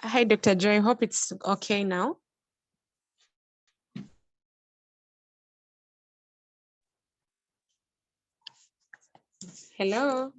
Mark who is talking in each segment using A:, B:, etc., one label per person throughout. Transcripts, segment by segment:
A: Hi, Dr. Joy. I hope it's okay now. Hello.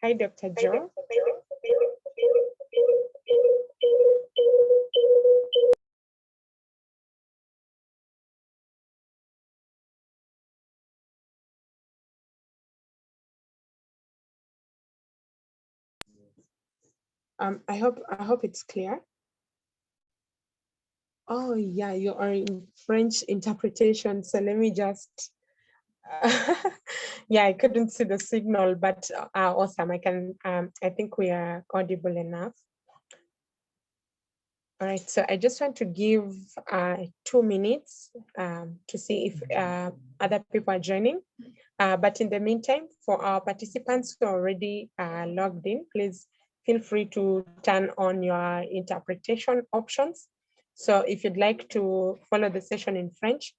A: Hi, Dr. Joe. I hope it's clear. Oh yeah, you are in French interpretation. So let me just yeah, I couldn't see the signal, but awesome. I think we are audible enough. All right, so I just want to give 2 minutes to see if other people are joining. But in the meantime, for our participants who are already logged in, please feel free to turn on your interpretation options. So if you'd like to follow the session in French,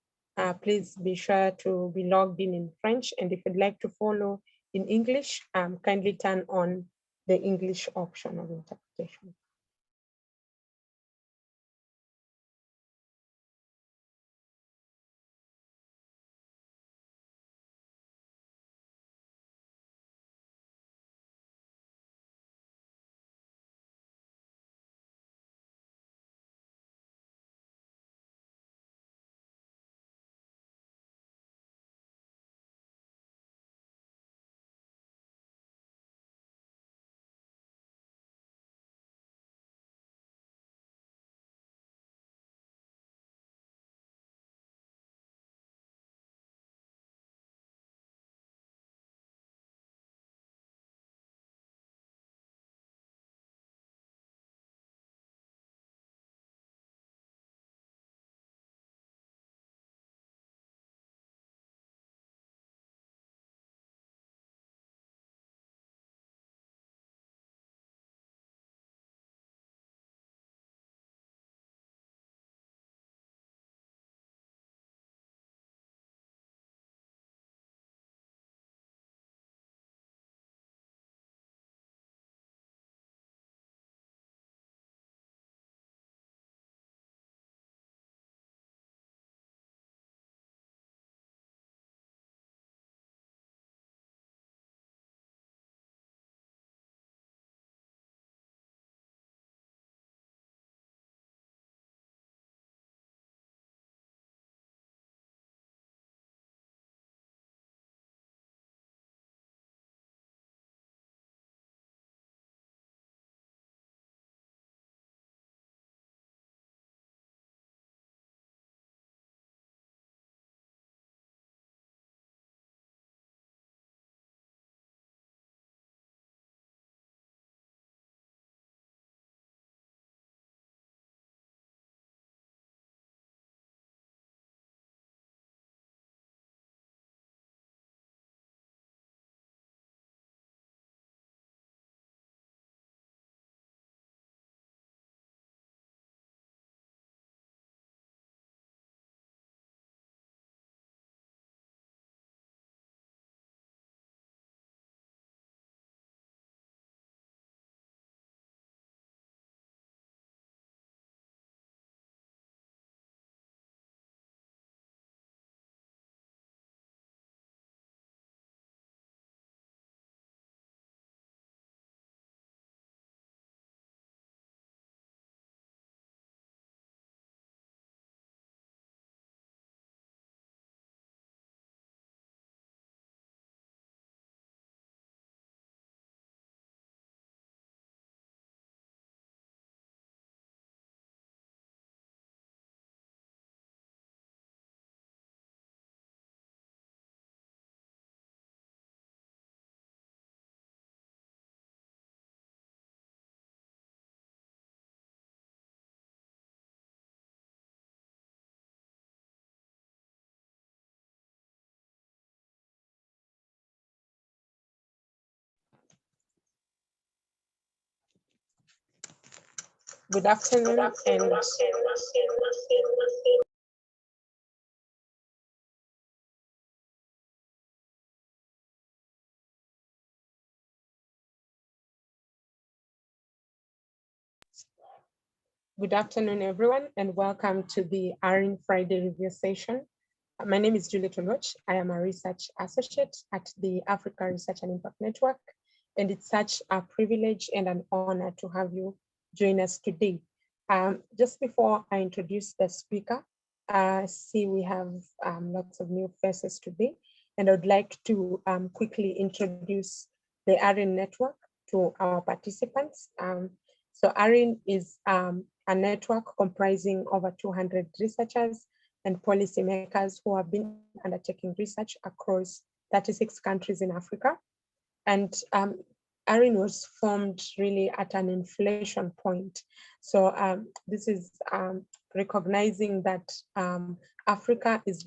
A: please be sure to be logged in French. And if you'd like to follow in English, kindly turn on the English option of interpretation. Good afternoon and good afternoon, everyone, and welcome to the ARIN Friday review session. My name is Juliet Oloch. I am a research associate at the Africa Research and Impact Network, and it's such a privilege and an honor to have you join us today. Just before I introduce the speaker, see we have lots of new faces today, and I would like to quickly introduce the ARIN network to our participants. So ARIN is a network comprising over 200 researchers and policymakers who have been undertaking research across 36 countries in Africa. And ARIN was formed really at an inflection point. So this is recognizing that Africa is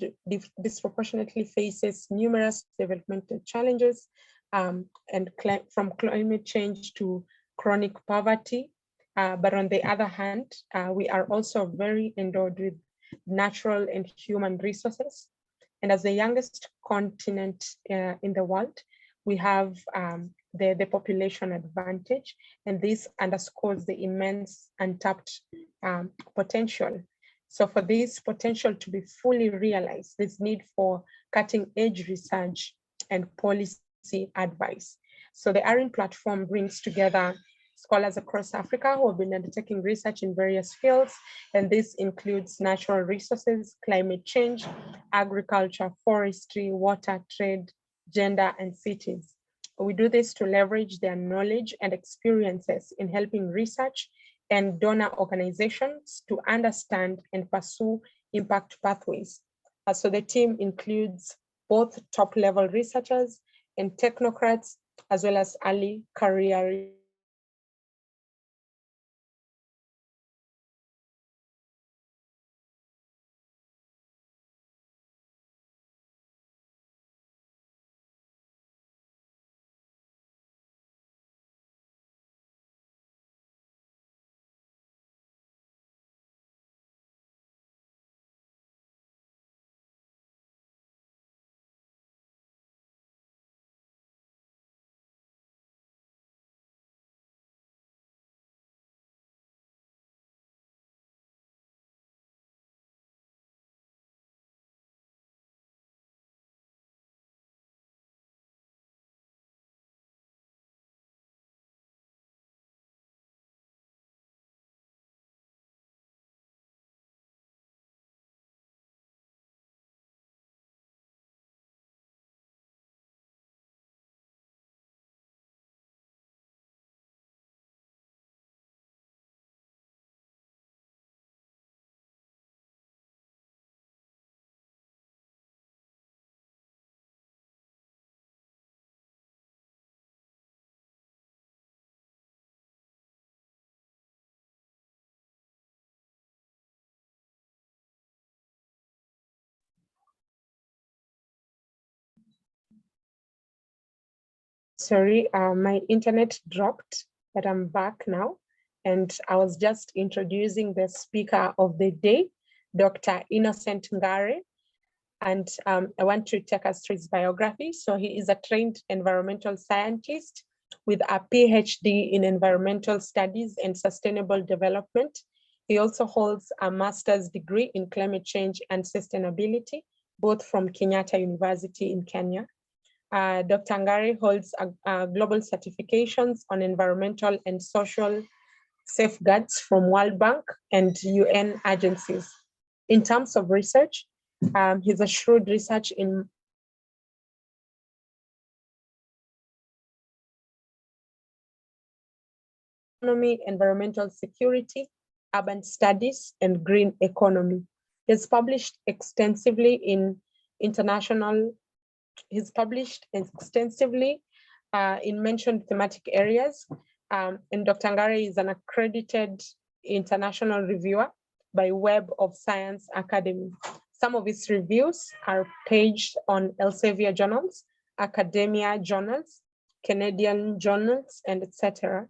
A: disproportionately faces numerous developmental challenges and from climate change to chronic poverty. But on the other hand, we are also very endowed with natural and human resources. And as the youngest continent in the world, we have the population advantage, and this underscores the immense untapped potential. So for this potential to be fully realized, there's need for cutting edge research and policy advice. So the ARIN platform brings together scholars across Africa who have been undertaking research in various fields, and this includes natural resources, climate change, agriculture, forestry, water, trade, gender, and cities. We do this to leverage their knowledge and experiences in helping research and donor organizations to understand and pursue impact pathways. So the team includes both top-level researchers and technocrats, as well as early career Sorry, my internet dropped, but I'm back now. And I was just introducing the speaker of the day, Dr. Innocent Ngare. And I want to take us through his biography. So he is a trained environmental scientist with a PhD in environmental studies and sustainable development. He also holds a master's degree in climate change and sustainability, both from Kenyatta University in Kenya. Dr. Ngare holds global certifications on environmental and social safeguards from World Bank and UN agencies. In terms of research, he's a shrewd research in economy, environmental security, urban studies, and green economy. He's published extensively in international He's published extensively in mentioned thematic areas. And Dr. Ngare is an accredited international reviewer by Web of Science Academy. Some of his reviews are paged on Elsevier journals, academia journals, Canadian journals, and etc.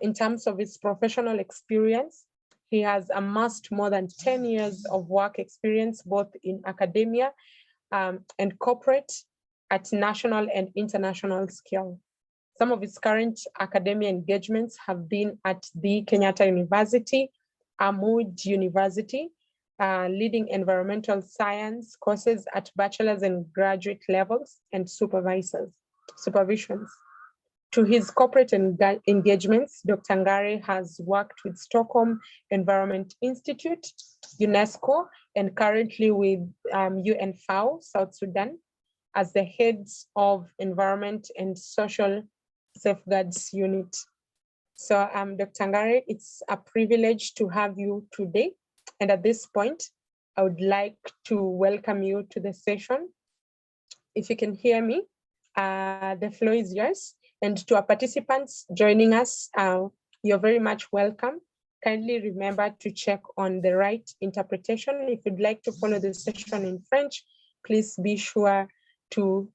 A: In terms of his professional experience, he has amassed more than 10 years of work experience, both in academia and corporate at national and international scale. Some of his current academia engagements have been at the Kenyatta University, Amud University, leading environmental science courses at bachelor's and graduate levels and supervisions. To his corporate engagements, Dr. Ngare has worked with Stockholm Environment Institute, UNESCO, and currently with UNFAO, South Sudan, as the heads of Environment and Social Safeguards Unit. So Dr. Ngare, it's a privilege to have you today. And at this point, I would like to welcome you to the session. If you can hear me, the floor is yours. And to our participants joining us, you're very much welcome. Kindly remember to check on the right interpretation. If you'd like to follow the session in French, please be sure to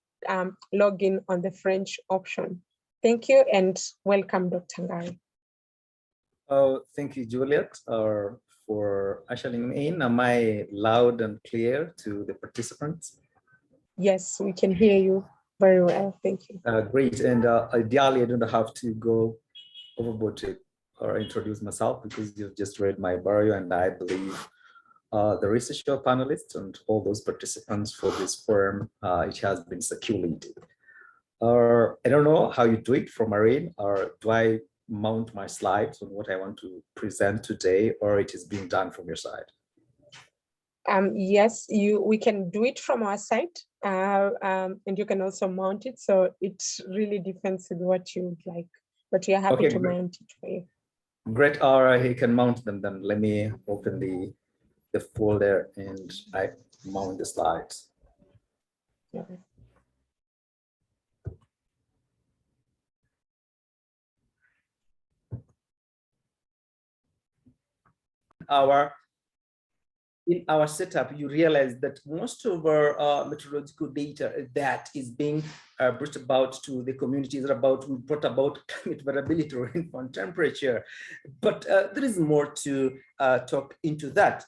A: log in on the French option. Thank you and welcome, Dr. Ngare.
B: Oh, thank you, Juliet, for ushering me in. Am I loud and clear to the participants?
A: Yes, we can hear you very well. Thank you.
B: Great. And ideally, I don't have to go overboard to introduce myself because you've just read my bio, and I believe the researcher panelists and all those participants for this forum, it has been circulated. I don't know how you do it from Marine, or do I mount my slides on what I want to present today, or it is being done from your side?
A: Yes, we can do it from our side, and you can also mount it. So it really depends on what you would like, but we are happy to mount it for you.
B: Great, all right, he can mount them. Then let me open the folder and I mount the slides.
A: Okay.
B: In our setup, you realize that most of our meteorological data that is being brought about to the communities brought about climate variability, rainfall, and temperature. But there is more to talk into that.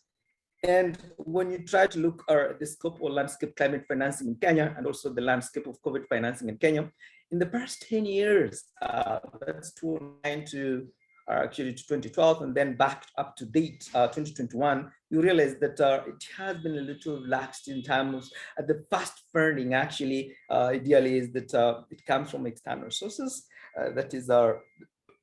B: And when you try to look at the scope of landscape climate financing in Kenya, and also the landscape of COVID financing in Kenya, in the past 10 years, that's 2009 to actually to 2012, and then back up to date, 2021, you realize that it has been a little laxed in terms of the fast funding. Actually, ideally is that it comes from external sources. That is our,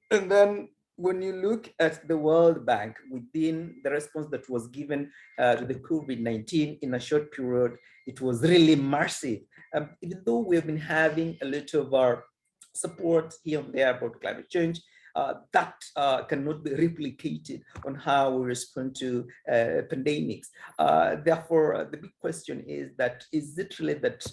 B: and then when you look at the World Bank within the response that was given to the COVID-19 in a short period, it was really massive. Even though we have been having a little of our support here and there about climate change, that cannot be replicated on how we respond to pandemics. Therefore, the big question is that, is it really that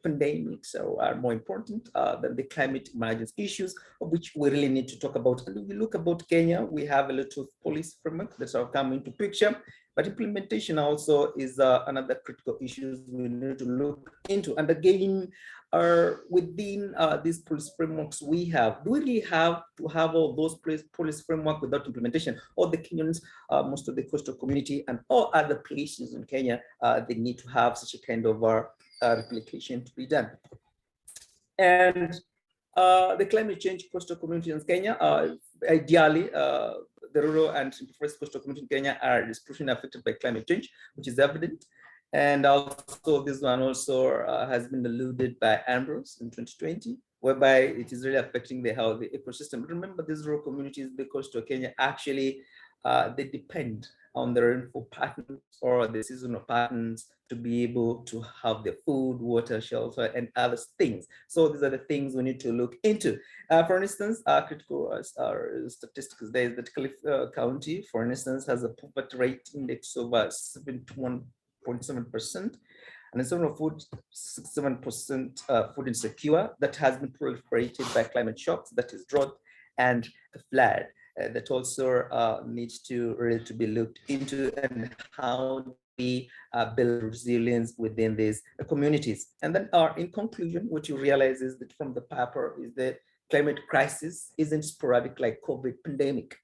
B: pandemics are more important than the climate emergence issues, of which we really need to talk about? And if we look about Kenya, we have a lot of policy framework that are coming into picture, but implementation also is another critical issue we need to look into. And again, within these policy frameworks we have, do we really have to have all those policy framework without implementation? All the Kenyans, most of the coastal community and all other places in Kenya, they need to have such a kind of replication to be done. And the climate change coastal community in Kenya, ideally, the rural and forest coastal community in Kenya are disproportionately affected by climate change, which is evident. And also this one also has been alluded by Ambrose in 2020, whereby it is really affecting the health of the ecosystem. Remember, these rural communities, the coastal Kenya, actually, they depend on the rainfall patterns or the seasonal patterns to be able to have their food, water, shelter, and other things. So these are the things we need to look into. For instance, critical statistics there is that Kilifi County, for instance, has a poverty rate index of 71.7%, and in terms of food, 67% food insecure. That has been proliferated by climate shocks, that is drought and flood. That also needs to really to be looked into, and how we build resilience within these communities. And then in conclusion, what you realize is that from the paper is that climate crisis isn't sporadic like COVID pandemic.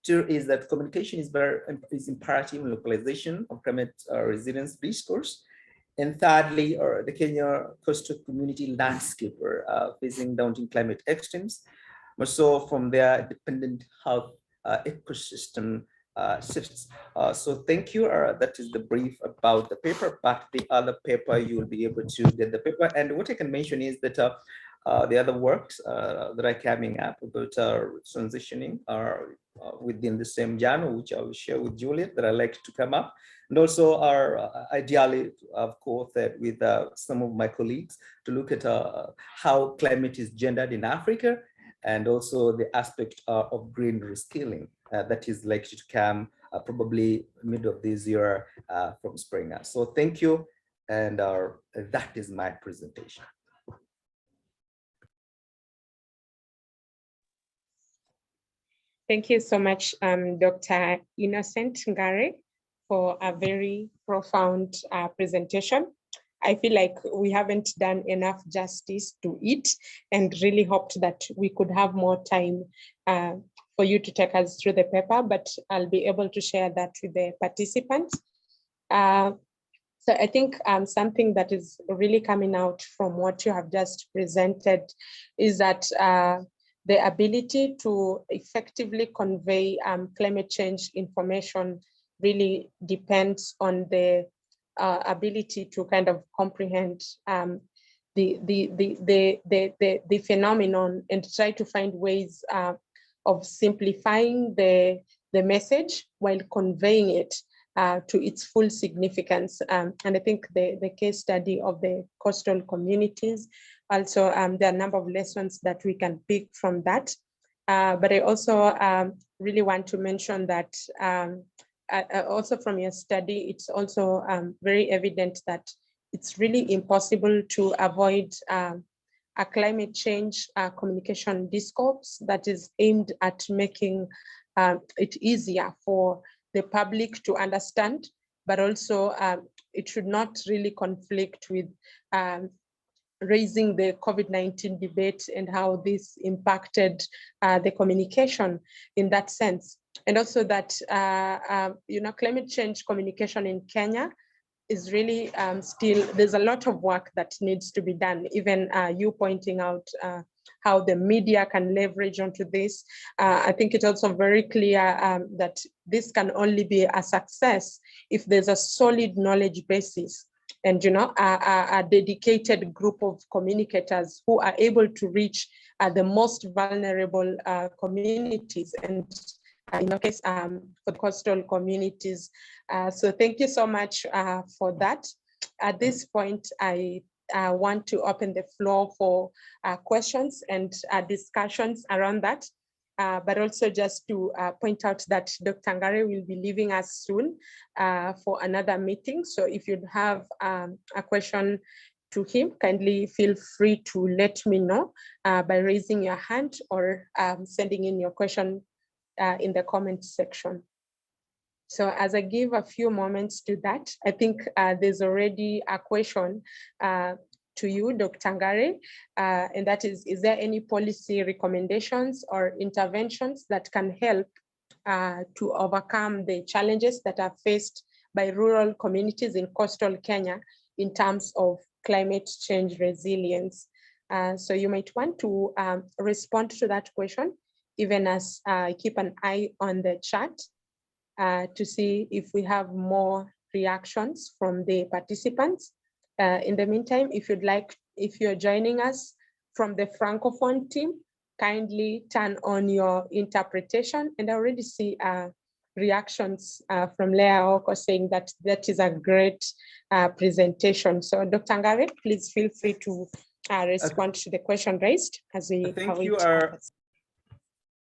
B: Two is that communication is imperative in localization of climate resilience discourse. And thirdly, the Kenya coastal community landscape facing daunting climate extremes, but so from their dependent health ecosystem shifts. So thank you. That is the brief about the paper, but the other paper you will be able to get the paper. And what I can mention is that the other works that are coming up about transitioning are within the same journal, which I will share with Juliet, that I like to come up. And also are ideally, of course, with some of my colleagues to look at how climate is gendered in Africa, and also the aspect of green reskilling that is likely to come probably middle of this year from Springer. So thank you, and that is my presentation.
A: Thank you so much, Dr. Innocent Ngare, for a very profound presentation. I feel like we haven't done enough justice to it, and really hoped that we could have more time for you to take us through the paper, but I'll be able to share that with the participants. So I think something that is really coming out from what you have just presented is that the ability to effectively convey climate change information really depends on the ability to kind of comprehend the phenomenon and try to find ways of simplifying the message while conveying it to its full significance. And I think the case study of the coastal communities, also there are a number of lessons that we can pick from that. But I also really want to mention that also from your study, it's also very evident that it's really impossible to avoid a climate change communication discourse that is aimed at making it easier for the public to understand, but also it should not really conflict with raising the COVID-19 debate and how this impacted the communication in that sense. And also that, climate change communication in Kenya is really still, there's a lot of work that needs to be done. Even you pointing out how the media can leverage onto this. I think it's also very clear that this can only be a success if there's a solid knowledge basis and a dedicated group of communicators who are able to reach the most vulnerable communities, and in our case for coastal communities. So thank you so much for that. At this point, I want to open the floor for questions and discussions around that. But also just to point out that Dr. Ngare will be leaving us soon for another meeting. So if you'd have a question to him, kindly feel free to let me know by raising your hand or sending in your question in the comment section. So as I give a few moments to that, I think there's already a question to you, Dr. Ngare, and that is there any policy recommendations or interventions that can help to overcome the challenges that are faced by rural communities in coastal Kenya in terms of climate change resilience? So you might want to respond to that question, even as I keep an eye on the chat to see if we have more reactions from the participants. In the meantime, if you're joining us from the Francophone team, kindly turn on your interpretation. And I already see reactions from Leah Oko saying that that is a great presentation. So Dr. Ngare, please feel free to respond to the question raised as we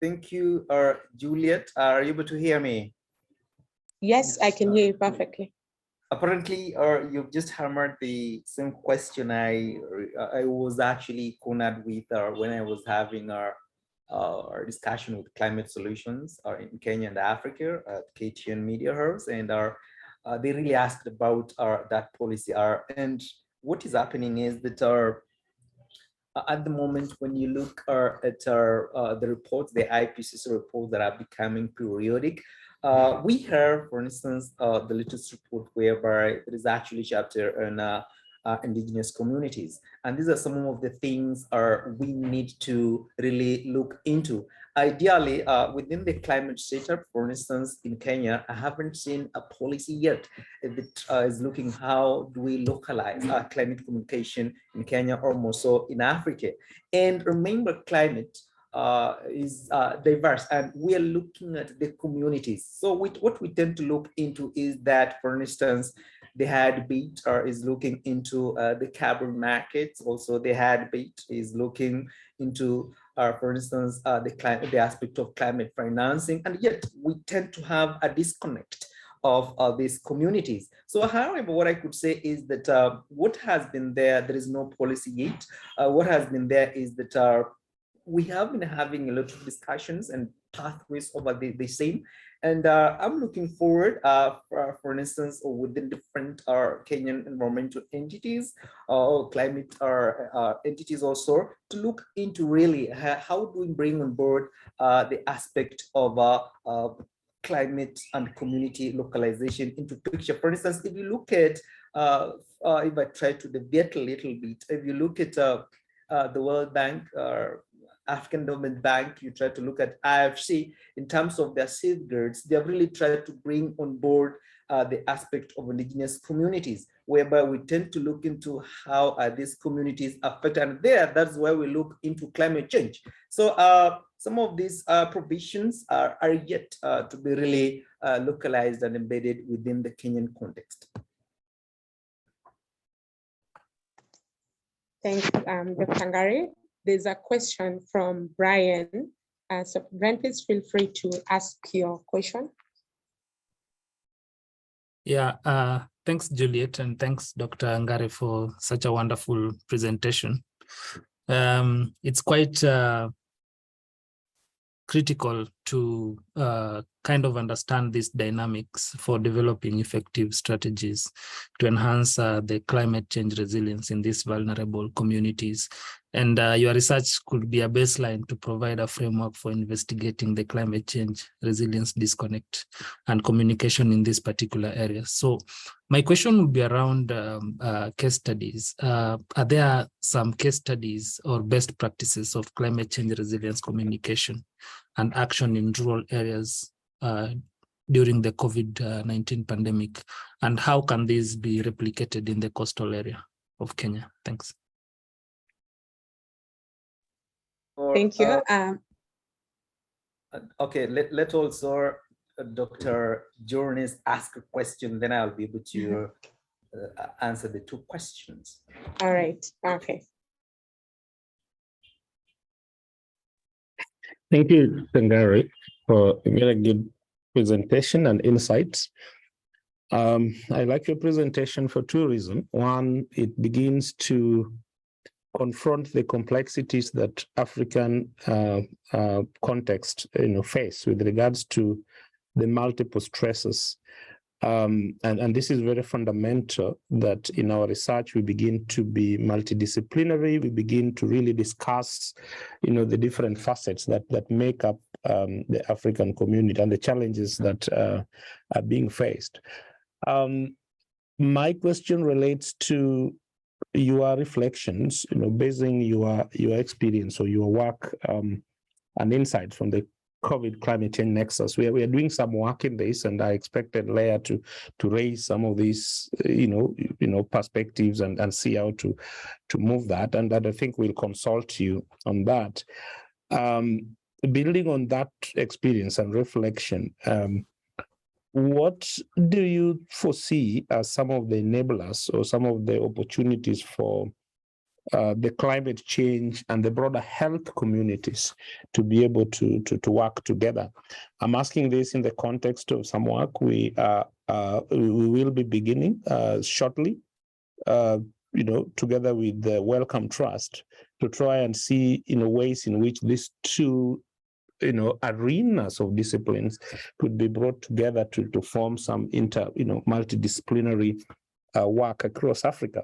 B: Thank you, Juliet. Are you able to hear me?
A: Yes, I can hear you perfectly.
B: Apparently, you've just hammered the same question I was actually cornered with when I was having our discussion with climate solutions in Kenya and Africa at KTN Media House, and they really asked about that policy. And what is happening is that at the moment, when you look at the reports, the IPCC reports that are becoming periodic, we have, for instance, the latest report whereby there is actually a chapter on indigenous communities. And these are some of the things we need to really look into. Ideally, within the climate setup, for instance, in Kenya, I haven't seen a policy yet that is looking how do we localize climate communication in Kenya or more so in Africa. And remember, climate is diverse, and we are looking at the communities. So what we tend to look into is that, for instance, the heartbeat is looking into the carbon markets. Also, the heartbeat is looking into, for instance, the aspect of climate financing, and yet we tend to have a disconnect of these communities. So, however, what I could say is that what has been there is no policy yet. What has been there is that we have been having a lot of discussions and pathways over the same. And I'm looking forward, for instance, within different Kenyan environmental entities or climate entities also, to look into really how do we bring on board the aspect of climate and community localization into picture. For instance, if you look at, if I try to deviate a little bit, if you look at the World Bank, African Development Bank, you try to look at IFC in terms of their safeguards, they have really tried to bring on board the aspect of indigenous communities, whereby we tend to look into how are these communities affected. And that's where we look into climate change. So some of these provisions are yet to be really localized and embedded within the Kenyan context.
A: Thanks, Dr. Ngare. There's a question from Brian. So Brian, please feel free to ask your question.
C: Yeah, thanks, Juliet, and thanks, Dr. Ngare, for such a wonderful presentation. It's quite critical to kind of understand these dynamics for developing effective strategies to enhance the climate change resilience in these vulnerable communities. And your research could be a baseline to provide a framework for investigating the climate change resilience disconnect and communication in these particular areas. So my question would be around case studies. Are there some case studies or best practices of climate change resilience communication and action in rural areas during the COVID-19 pandemic? And how can these be replicated in the coastal area of Kenya? Thanks.
A: Thank you.
B: Okay, let also Dr. Journeys ask a question, then I'll be able to answer the two questions.
A: All right, okay.
D: Thank you, Ngare, for a very good presentation and insights. I like your presentation for two reasons. One, it begins to confront the complexities that African context face with regards to the multiple stresses. And this is very fundamental that in our research, we begin to be multidisciplinary, we begin to really discuss the different facets that make up the African community and the challenges that are being faced. My question relates to your reflections, basing your experience or your work and insights from the COVID climate change nexus. We are doing some work in this, and I expected Leah to raise some of these, perspectives and see how to move that. And I think we'll consult you on that. Building on that experience and reflection, what do you foresee as some of the enablers or some of the opportunities for the climate change and the broader health communities to be able to work together? I'm asking this in the context of some work we will be beginning shortly, together with the Wellcome Trust, to try and see ways in which these two arenas of disciplines could be brought together to form some multidisciplinary work across Africa.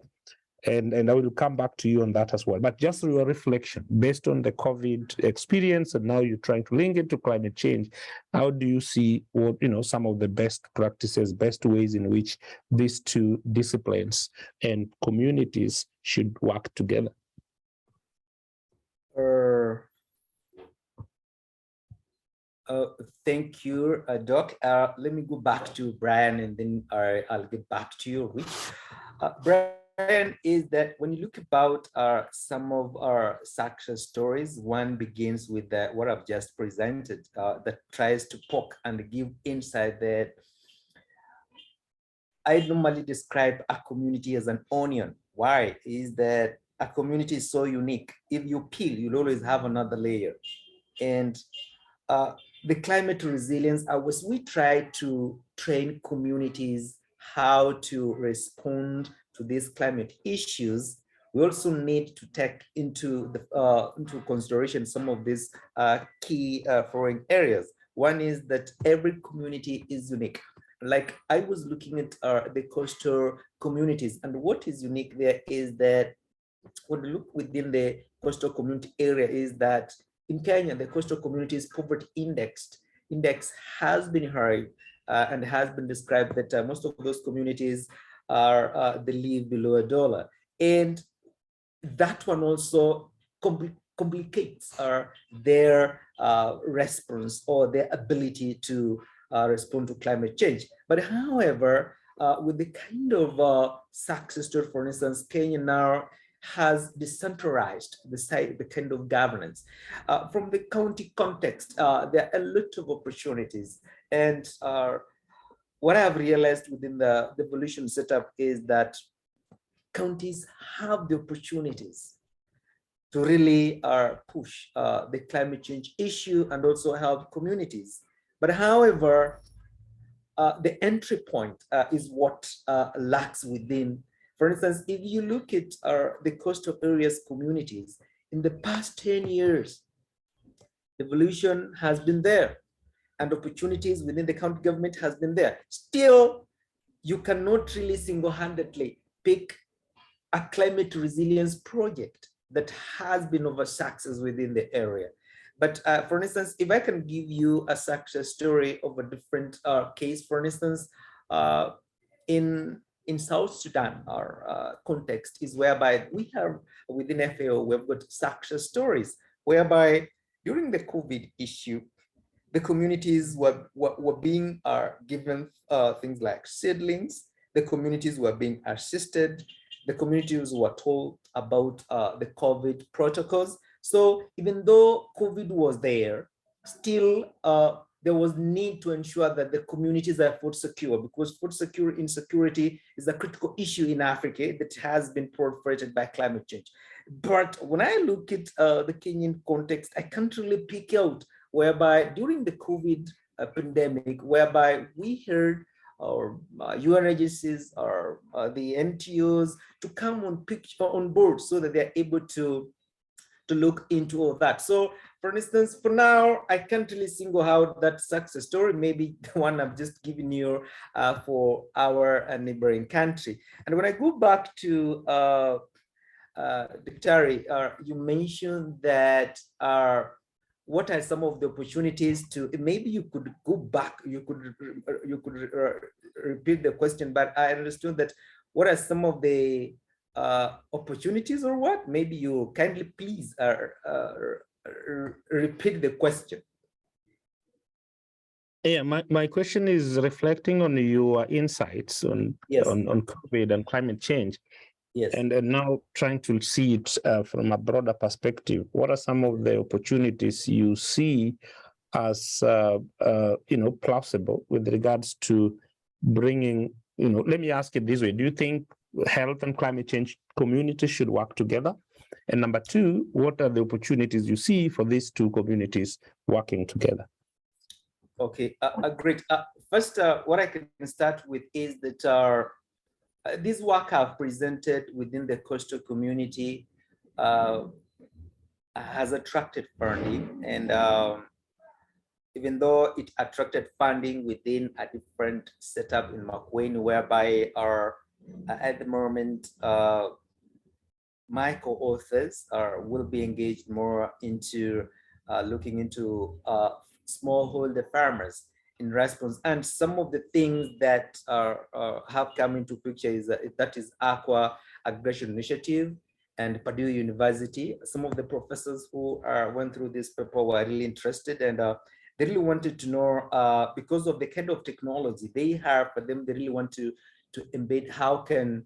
D: And I will come back to you on that as well. But just your reflection based on the COVID experience, and now you're trying to link it to climate change. How do you see what, some of the best practices, best ways in which these two disciplines and communities should work together?
B: Thank you, Doc. Let me go back to Brian, and then I'll get back to you, Rich. Brian, is that when you look about some of our success stories, one begins with what I've just presented that tries to poke and give insight that I normally describe a community as an onion. Why? Is that a community is so unique. If you peel, you'll always have another layer. And the climate resilience, we try to train communities how to respond to these climate issues. We also need to take into consideration some of these key foreign areas. One is that every community is unique. Like I was looking at the coastal communities, and what is unique there is that when we look within the coastal community area is that in Kenya, the coastal communities poverty index has been high and has been described that most of those communities are they live below $1, and that one also complicates their response or their ability to respond to climate change. But however, with the kind of success story, for instance, Kenya now has decentralized the kind of governance. From the county context, there are a lot of opportunities. And what I've realized within the devolution setup is that counties have the opportunities to really push the climate change issue and also help communities. But however, the entry point is what lacks within. For instance, if you look at the coastal areas communities, in the past 10 years, evolution has been there and opportunities within the county government has been there. Still, you cannot really single-handedly pick a climate resilience project that has been of a success within the area. But for instance, if I can give you a success story of a different case, for instance, in South Sudan, our context is whereby we have within FAO, we've got success stories whereby during the COVID issue, the communities were being given things like seedlings, the communities were being assisted, the communities were told about the COVID protocols. So even though COVID was there, still there was need to ensure that the communities are food secure, because food insecurity is a critical issue in Africa that has been proliferated by climate change. But when I look at the Kenyan context, I can't really pick out whereby during the COVID pandemic, whereby we heard our UN agencies or the NGOs to come on board so that they're able to look into all that. So for instance, for now, I can't really single out that success story, maybe the one I've just given you for our neighboring country. And when I go back to Daktari, you mentioned that what are some of the opportunities to, maybe you could go back, you could repeat the question, but I understood that what are some of the opportunities or what? Maybe you kindly please repeat the question.
D: Yeah, my question is reflecting on your insights on COVID and climate change.
B: Yes.
D: And now trying to see it from a broader perspective. What are some of the opportunities you see as plausible with regards to bringing, let me ask it this way. Do you think health and climate change communities should work together? And number two, what are the opportunities you see for these two communities working together?
B: Okay, great. First, what I can start with is that this work I've presented within the coastal community has attracted funding, and even though it attracted funding within a different setup in Makueni, whereby at the moment my co-authors will be engaged more into looking into smallholder farmers in response. And some of the things that have come into picture is that is Aqua Aggregation Initiative and Purdue University. Some of the professors who went through this paper were really interested, and they really wanted to know, because of the kind of technology they have for them, they really want to embed how can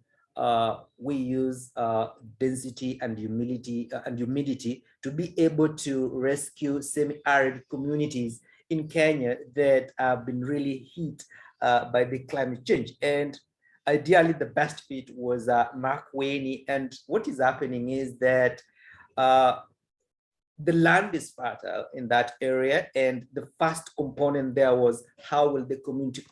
B: we use density and humidity to be able to rescue semi-arid communities in Kenya that have been really hit by the climate change. And ideally, the best fit was Makueni. And what is happening is that the land is fertile in that area, and the first component there was how will the community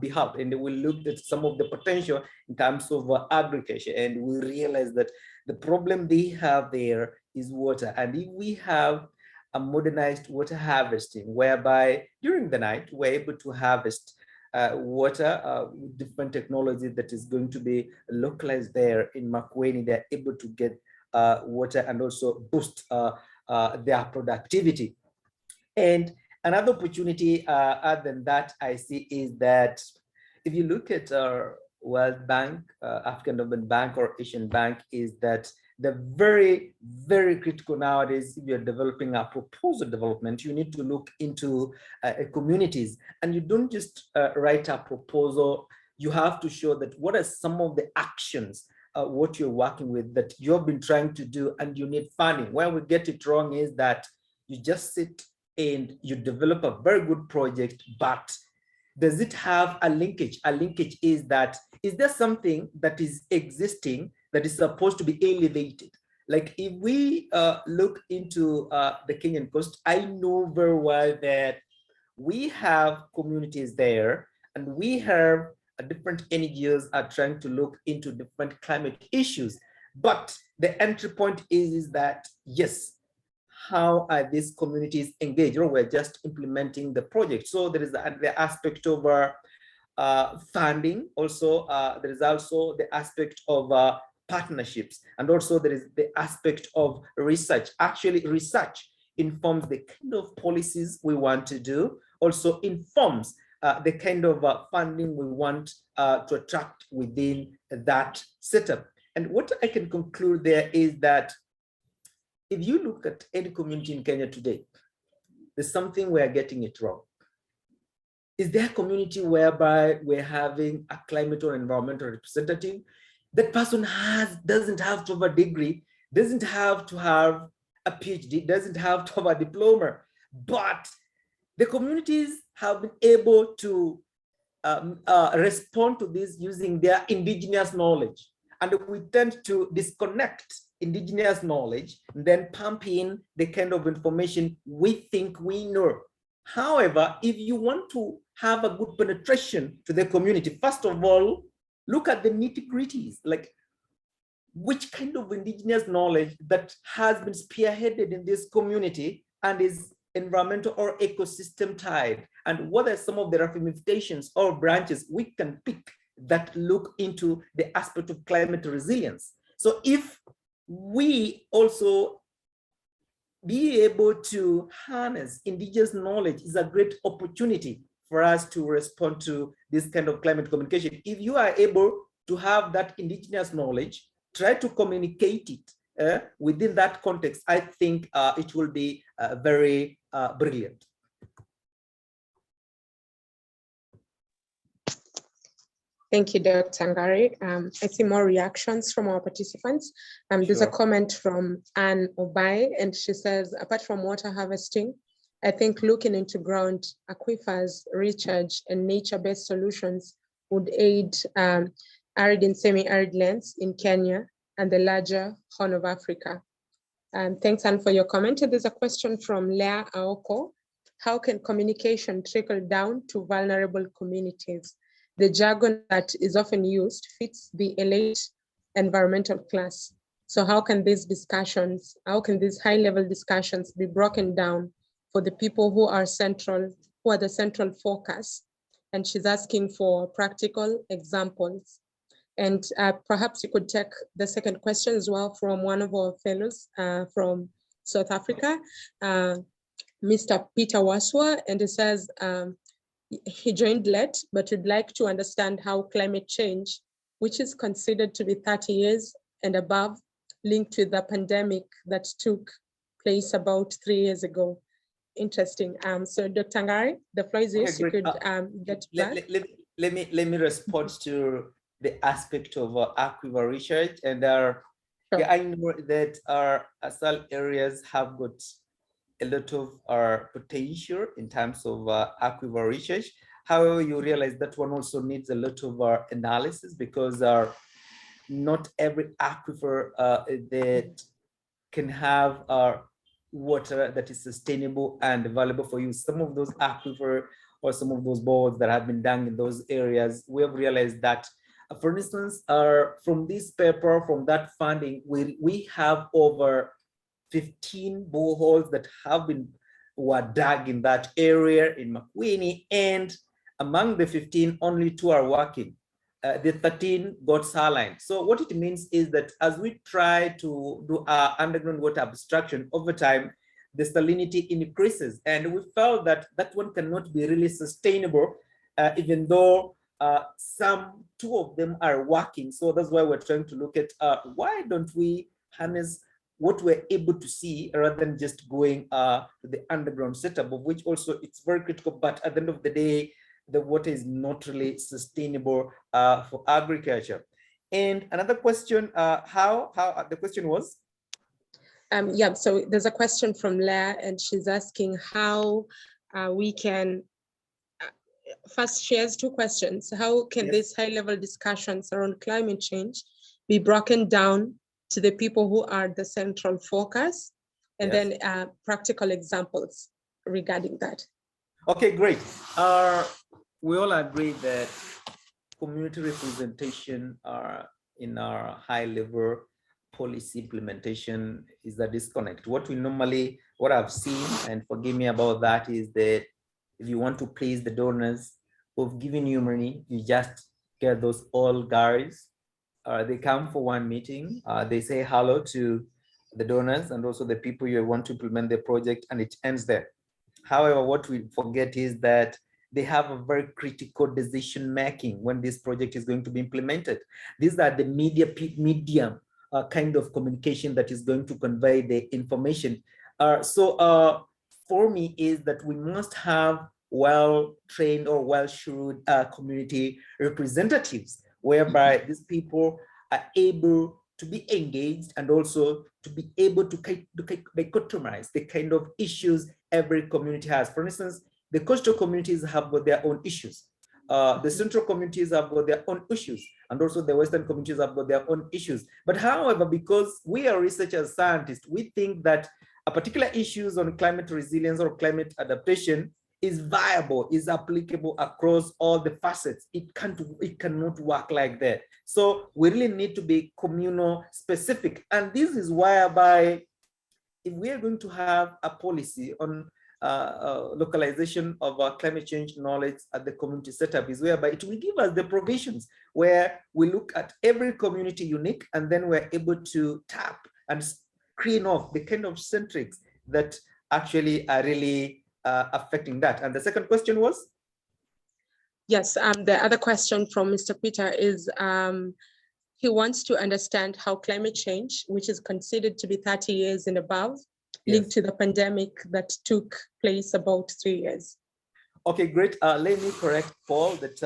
B: be helped, and we looked at some of the potential in terms of agriculture, and we realized that the problem they have there is water. And if we have a modernized water harvesting, whereby during the night we're able to harvest water with different technology that is going to be localized there in Makueni, they're able to get water and also boost their productivity. And another opportunity other than that I see is that if you look at our World Bank, African Development Bank or Asian Bank, is that the very, very critical nowadays, if you're developing a proposal development, you need to look into communities, and you don't just write a proposal, you have to show that what are some of the actions what you're working with that you've been trying to do, and you need funding. Where we get it wrong is that you just sit and you develop a very good project, but does it have a linkage? A linkage is that, is there something that is existing that is supposed to be elevated? Like if we look into the Kenyan coast, I know very well that we have communities there, and we have different NGOs are trying to look into different climate issues. But the entry point is that, yes, how are these communities engaged? Or we're just implementing the project. So there is the aspect of funding. Also, there is also the aspect of partnerships. And also there is the aspect of research. Actually, research informs the kind of policies we want to do, also informs the kind of funding we want to attract within that setup. And what I can conclude there is that if you look at any community in Kenya today, there's something we're getting it wrong. Is there a community whereby we're having a climate or environmental representative? That person doesn't have to have a degree, doesn't have to have a PhD, doesn't have to have a diploma, but the communities have been able to respond to this using their indigenous knowledge. And we tend to disconnect indigenous knowledge and then pump in the kind of information we think we know. However, if you want to have a good penetration to the community, first of all, look at the nitty-gritties, like which kind of indigenous knowledge that has been spearheaded in this community and is environmental or ecosystem tied, and what are some of the ramifications or branches we can pick that look into the aspect of climate resilience. So if we also be able to harness indigenous knowledge, is a great opportunity for us to respond to this kind of climate communication. If you are able to have that indigenous knowledge, try to communicate it within that context, I think it will be very brilliant.
A: Thank you, Dr. Ngari. I see more reactions from our participants. There's a comment from Anne Obai, and she says, apart from water harvesting, I think looking into ground aquifers, recharge, and nature-based solutions would aid arid and semi-arid lands in Kenya and the larger Horn of Africa. Thanks, Anne, for your comment. And there's a question from Lea Aoko. How can communication trickle down to vulnerable communities? The jargon that is often used fits the elite environmental class. So how can these discussions, how can these high-level discussions be broken down for the people who are central, who are the central focus? And she's asking for practical examples. And perhaps you could take the second question as well from one of our fellows from South Africa, Mr. Peter Waswa, and he says he joined late, but would like to understand how climate change, which is considered to be 30 years and above, linked to the pandemic that took place about 3 years ago. Interesting. So Dr. Ngari, the floor is yours. You could get back.
B: Let me respond to the aspect of aquifer research, and yeah, I know that our ASAL areas have got a lot of potential in terms of aquifer research. However, you realize that one also needs a lot of analysis, because not every aquifer that can have water that is sustainable and available for use. Some of those aquifer or some of those bores that have been done in those areas, we have realized that, for instance, from this paper, from that funding, we have over 15 boreholes that were dug in that area in Makueni, and among the 15, only 2 are working. The 13 got saline. So what it means is that as we try to do our underground water abstraction over time, the salinity increases, and we felt that that one cannot be really sustainable, even though 2 of them are working. So that's why we're trying to look at why don't we harness what we're able to see rather than just going to the underground setup, of which also it's very critical. But at the end of the day, the water is not really sustainable for agriculture. And another question, how the question was?
A: Yeah, so there's a question from Leah, and she's asking how we can, first she has 2 questions. How can these high-level discussions around climate change be broken down to the people who are the central focus, and then practical examples regarding that?
B: Okay, great. We all agree that community representation in our high-level policy implementation is a disconnect. What I've seen, and forgive me about that, is that if you want to please the donors who've given you money, you just get those old guys. They come for one meeting, they say hello to the donors and also the people you want to implement the project, and it ends there. However, what we forget is that they have a very critical decision making when this project is going to be implemented. These are the medium kind of communication that is going to convey the information. So for me is that we must have well-trained or well-shrewd community representatives, whereby these people are able to be engaged and also to be able to dichotomize the kind of issues every community has. For instance, the coastal communities have got their own issues. The central communities have got their own issues, and also the western communities have got their own issues. But however, because we are researchers, scientists, we think that a particular issues on climate resilience or climate adaptation is viable, is applicable across all the facets. It cannot work like that. So we really need to be communal specific. And this is whereby if we are going to have a policy on localization of our climate change knowledge at the community setup, is whereby it will give us the provisions where we look at every community unique, and then we're able to tap and screen off the kind of centrics that actually are really affecting that. And the second question was?
A: Yes, the other question from Mr. Peter is he wants to understand how climate change, which is considered to be 30 years and above, linked to the pandemic that took place about 3 years.
B: Okay, great. Let me correct Paul that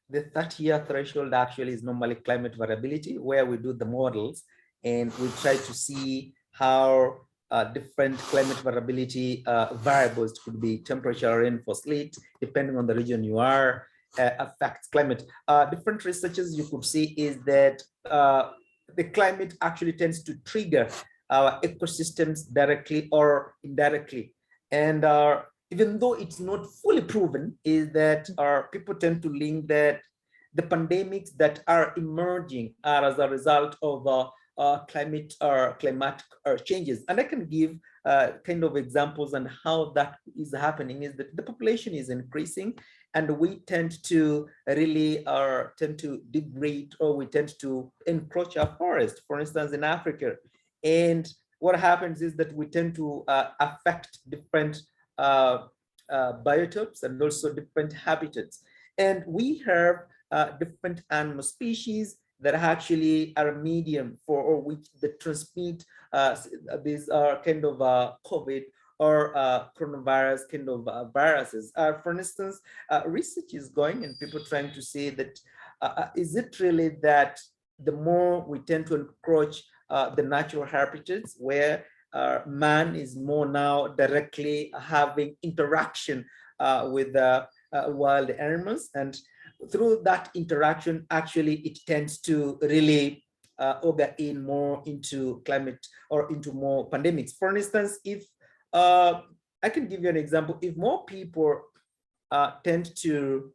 B: the 30-year threshold actually is normally climate variability, where we do the models and we try to see how different climate variability variables, could be temperature, rainfall, sleet, depending on the region you are, affects climate. Different researches you could see is that the climate actually tends to trigger our ecosystems directly or indirectly. And even though it's not fully proven, is that people tend to link that the pandemics that are emerging are as a result of climate or climatic changes. And I can give kind of examples on how that is happening is that the population is increasing, and we tend to really tend to degrade, or we tend to encroach our forest, for instance, in Africa. And what happens is that we tend to affect different biotopes and also different habitats. And we have different animal species that actually are medium for, or which that transmit these are kind of COVID or coronavirus kind of viruses. For instance, research is going and people trying to say that is it really that the more we tend to encroach the natural habitats where man is more now directly having interaction with wild animals, and through that interaction, actually, it tends to really auger in more into climate or into more pandemics. For instance, if I can give you an example, if more people tend to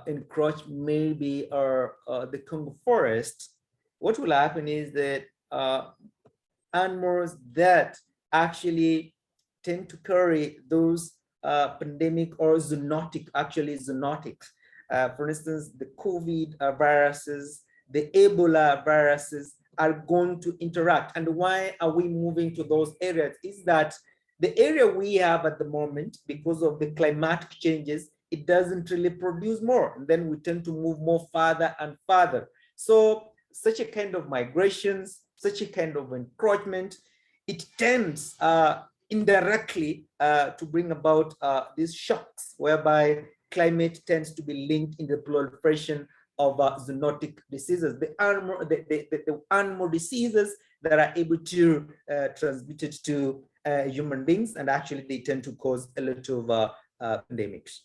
B: encroach maybe the Congo forest, what will happen is that animals that actually tend to carry those pandemic or zoonotic, actually zoonotics. For instance, the COVID viruses, the Ebola viruses are going to interact. And why are we moving to those areas? Is that the area we have at the moment, because of the climatic changes, it doesn't really produce more. And then we tend to move more farther and farther. So such a kind of migrations, such a kind of encroachment, it tends indirectly to bring about these shocks, whereby climate tends to be linked in the proliferation of zoonotic diseases, the animal diseases that are able to transmit it to human beings, and actually they tend to cause a lot of pandemics.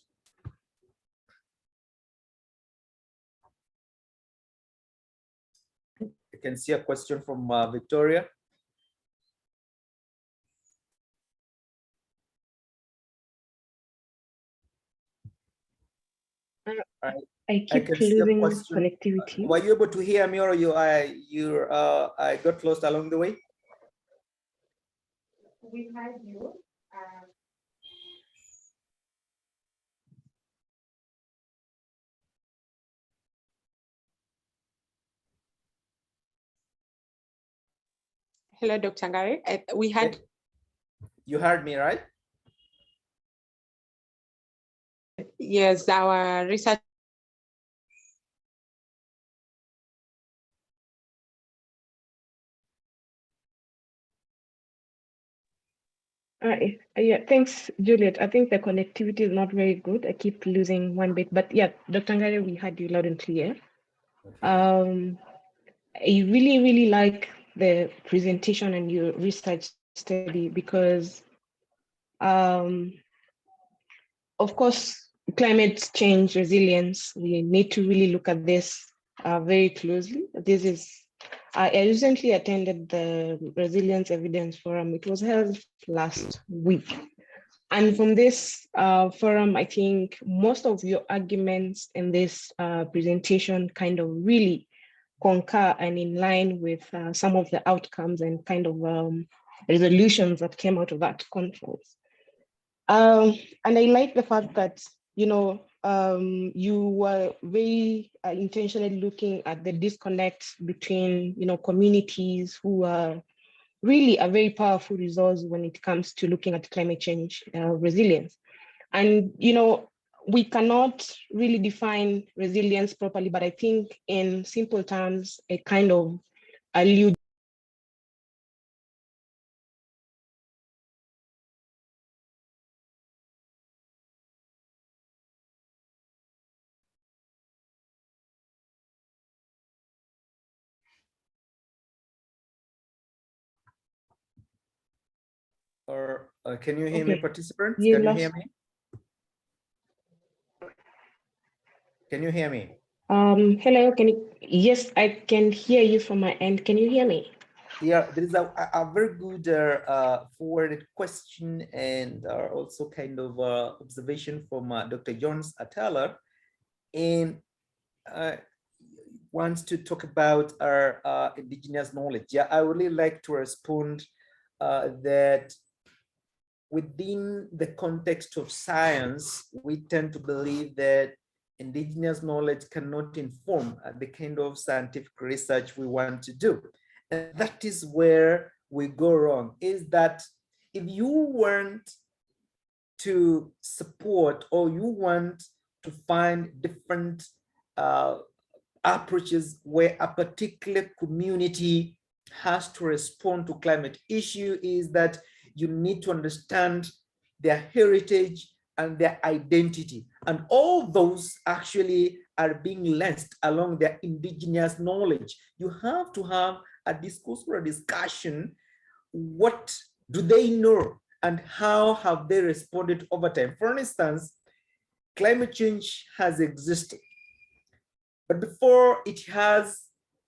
B: I can see a question from Victoria.
E: I keep losing connectivity.
B: Were you able to hear me, or I got lost along the way?
A: We heard you. Hello, Dr. Ngare. We had.
B: You heard me, right?
A: Yes, our research.
E: Yeah, thanks, Juliet. I think the connectivity is not very good. I keep losing one bit, but yeah, Dr. Ngare, we had you loud and clear. Okay. I really, really like the presentation and your research study because, of course, climate change resilience, we need to really look at this very closely. This is, I recently attended the Resilience Evidence Forum. It was held last week. And from this forum, I think most of your arguments in this presentation kind of really concur and in line with some of the outcomes and kind of resolutions that came out of that conference. And I like the fact that, you know, you were very intentionally looking at the disconnect between, you know, communities who are really a very powerful resource when it comes to looking at climate change resilience. And, you know, we cannot really define resilience properly, but I think in simple terms, it kind of alludes
B: Or can you hear me, participants?
E: Can
B: you hear me? Can you hear me?
E: Hello, can you? Yes, I can hear you from my end. Can you hear me?
B: Yeah, there is a very good forwarded question and also kind of observation from Dr. Jones Atala. And wants to talk about our indigenous knowledge. Yeah, I would really like to respond that within the context of science, we tend to believe that indigenous knowledge cannot inform the kind of scientific research we want to do. And that is where we go wrong, is that if you want to support or you want to find different approaches where a particular community has to respond to climate issue, is that you need to understand their heritage and their identity. And all those actually are being lensed along their indigenous knowledge. You have to have a discourse or a discussion. What do they know and how have they responded over time? For instance, climate change has existed, but before it has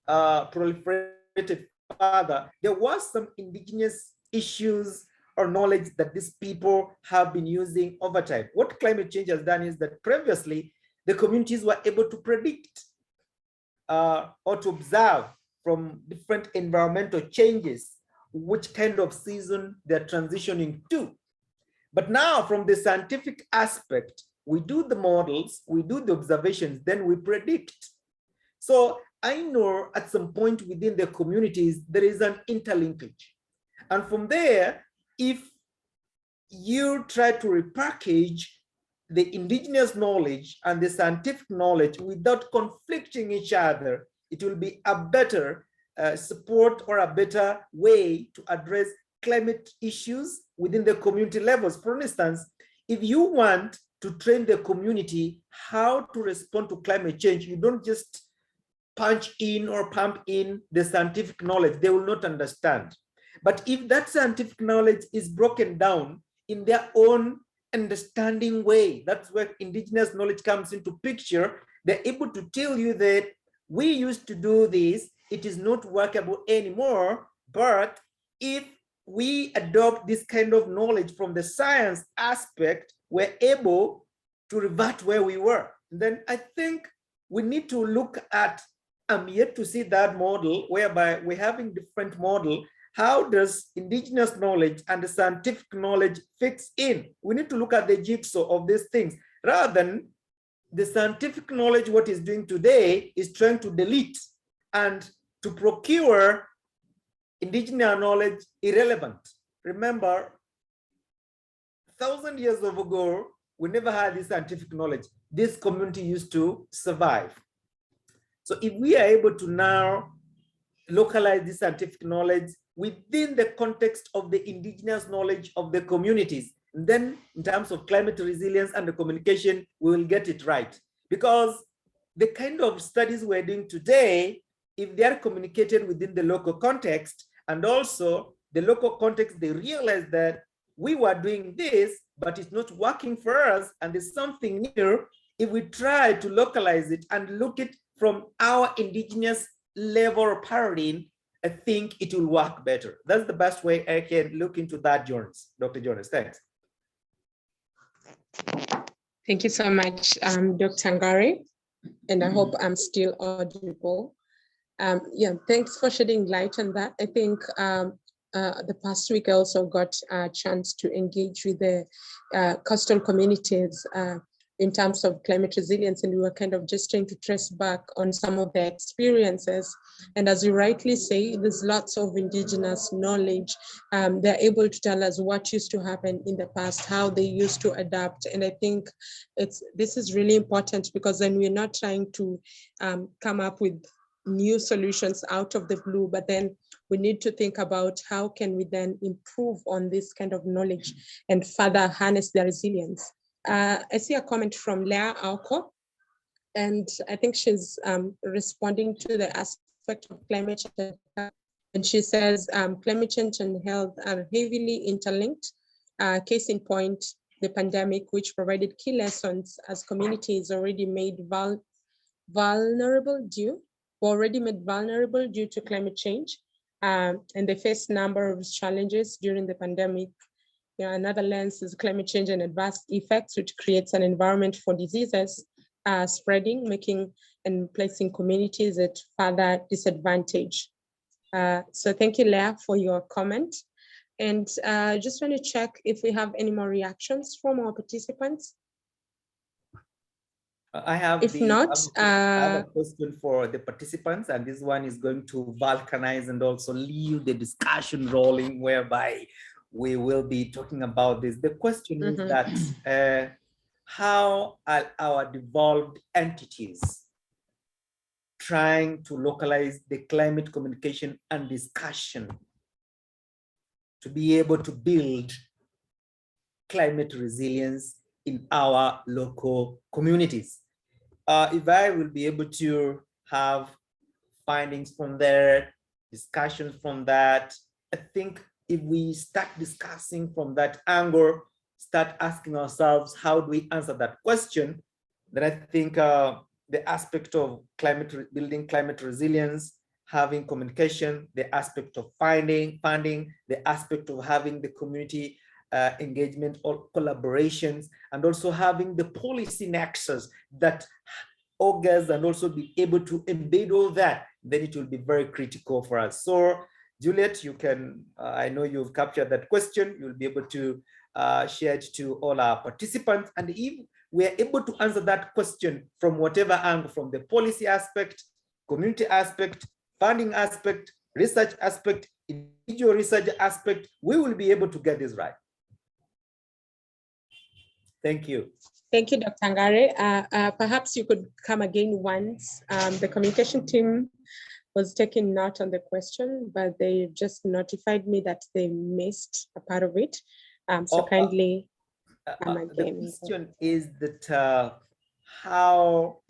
B: proliferated further, there was some indigenous issues or knowledge that these people have been using over time. What climate change has done is that previously the communities were able to predict or to observe from different environmental changes which kind of season they're transitioning to. But now from the scientific aspect, we do the models, we do the observations, then we predict. So I know at some point within the communities, there is an interlinkage. And from there, if you try to repackage the indigenous knowledge and the scientific knowledge without conflicting each other, it will be a better support or a better way to address climate issues within the community levels. For instance, if you want to train the community how to respond to climate change, you don't just punch in or pump in the scientific knowledge, they will not understand. But if that scientific knowledge is broken down in their own understanding way, that's where indigenous knowledge comes into picture. They're able to tell you that we used to do this, it is not workable anymore, but if we adopt this kind of knowledge from the science aspect, we're able to revert where we were. And then I think we need to look at, I'm yet to see that model whereby we're having different model. How does indigenous knowledge and the scientific knowledge fix in? We need to look at the jigsaw of these things rather than the scientific knowledge. What is doing today is trying to delete and to procure indigenous knowledge irrelevant. Remember, 1,000 years ago, we never had this scientific knowledge. This community used to survive. So if we are able to now localize this scientific knowledge within the context of the indigenous knowledge of the communities, and then in terms of climate resilience and the communication, we will get it right. Because the kind of studies we're doing today, if they are communicated within the local context, and also the local context, they realize that we were doing this, but it's not working for us, and there's something new. If we try to localize it and look at from our indigenous level or paradigm, I think it will work better. That's the best way I can look into that, Jonas. Dr. Jonas, thanks.
A: Thank you so much, Dr. Ngare, and I hope I'm still audible. Yeah, thanks for shedding light on that. I think the past week I also got a chance to engage with the coastal communities in terms of climate resilience, and we were kind of just trying to trace back on some of their experiences. And as you rightly say, there's lots of indigenous knowledge. They're able to tell us what used to happen in the past, how they used to adapt. And I think this is really important, because then we're not trying to come up with new solutions out of the blue, but then we need to think about how can we then improve on this kind of knowledge and further harness their resilience. I see a comment from Leah Alco, and I think she's responding to the aspect of climate change. And she says, climate change and health are heavily interlinked. Case in point, the pandemic, which provided key lessons as communities already made vulnerable due to climate change. And they face a number of challenges during the pandemic. Another lens is climate change and adverse effects, which creates an environment for diseases spreading, making and placing communities at further disadvantage. So thank you, Leah, for your comment. And just want to check if we have any more reactions from our participants.
B: I have
A: If not,
B: I have a question for the participants, and this one is going to vulcanize and also leave the discussion rolling, whereby we will be talking about this. The question is that how are our devolved entities trying to localize the climate communication and discussion to be able to build climate resilience in our local communities? If I will be able to have findings from there, discussions from that, I think if we start discussing from that angle, start asking ourselves, how do we answer that question? Then I think the aspect of building climate resilience, having communication, the aspect of funding, the aspect of having the community engagement or collaborations, and also having the policy nexus that augurs and also be able to embed all that, then it will be very critical for us. So Juliet, you can, I know you've captured that question, you'll be able to share it to all our participants. And if we are able to answer that question from whatever angle, from the policy aspect, community aspect, funding aspect, research aspect, individual research aspect, we will be able to get this right. Thank you.
A: Thank you, Dr. Ngare. Perhaps you could come again once. The communication team was taking note on the question, but they just notified me that they missed a part of it. So kindly come again.
B: The question is that how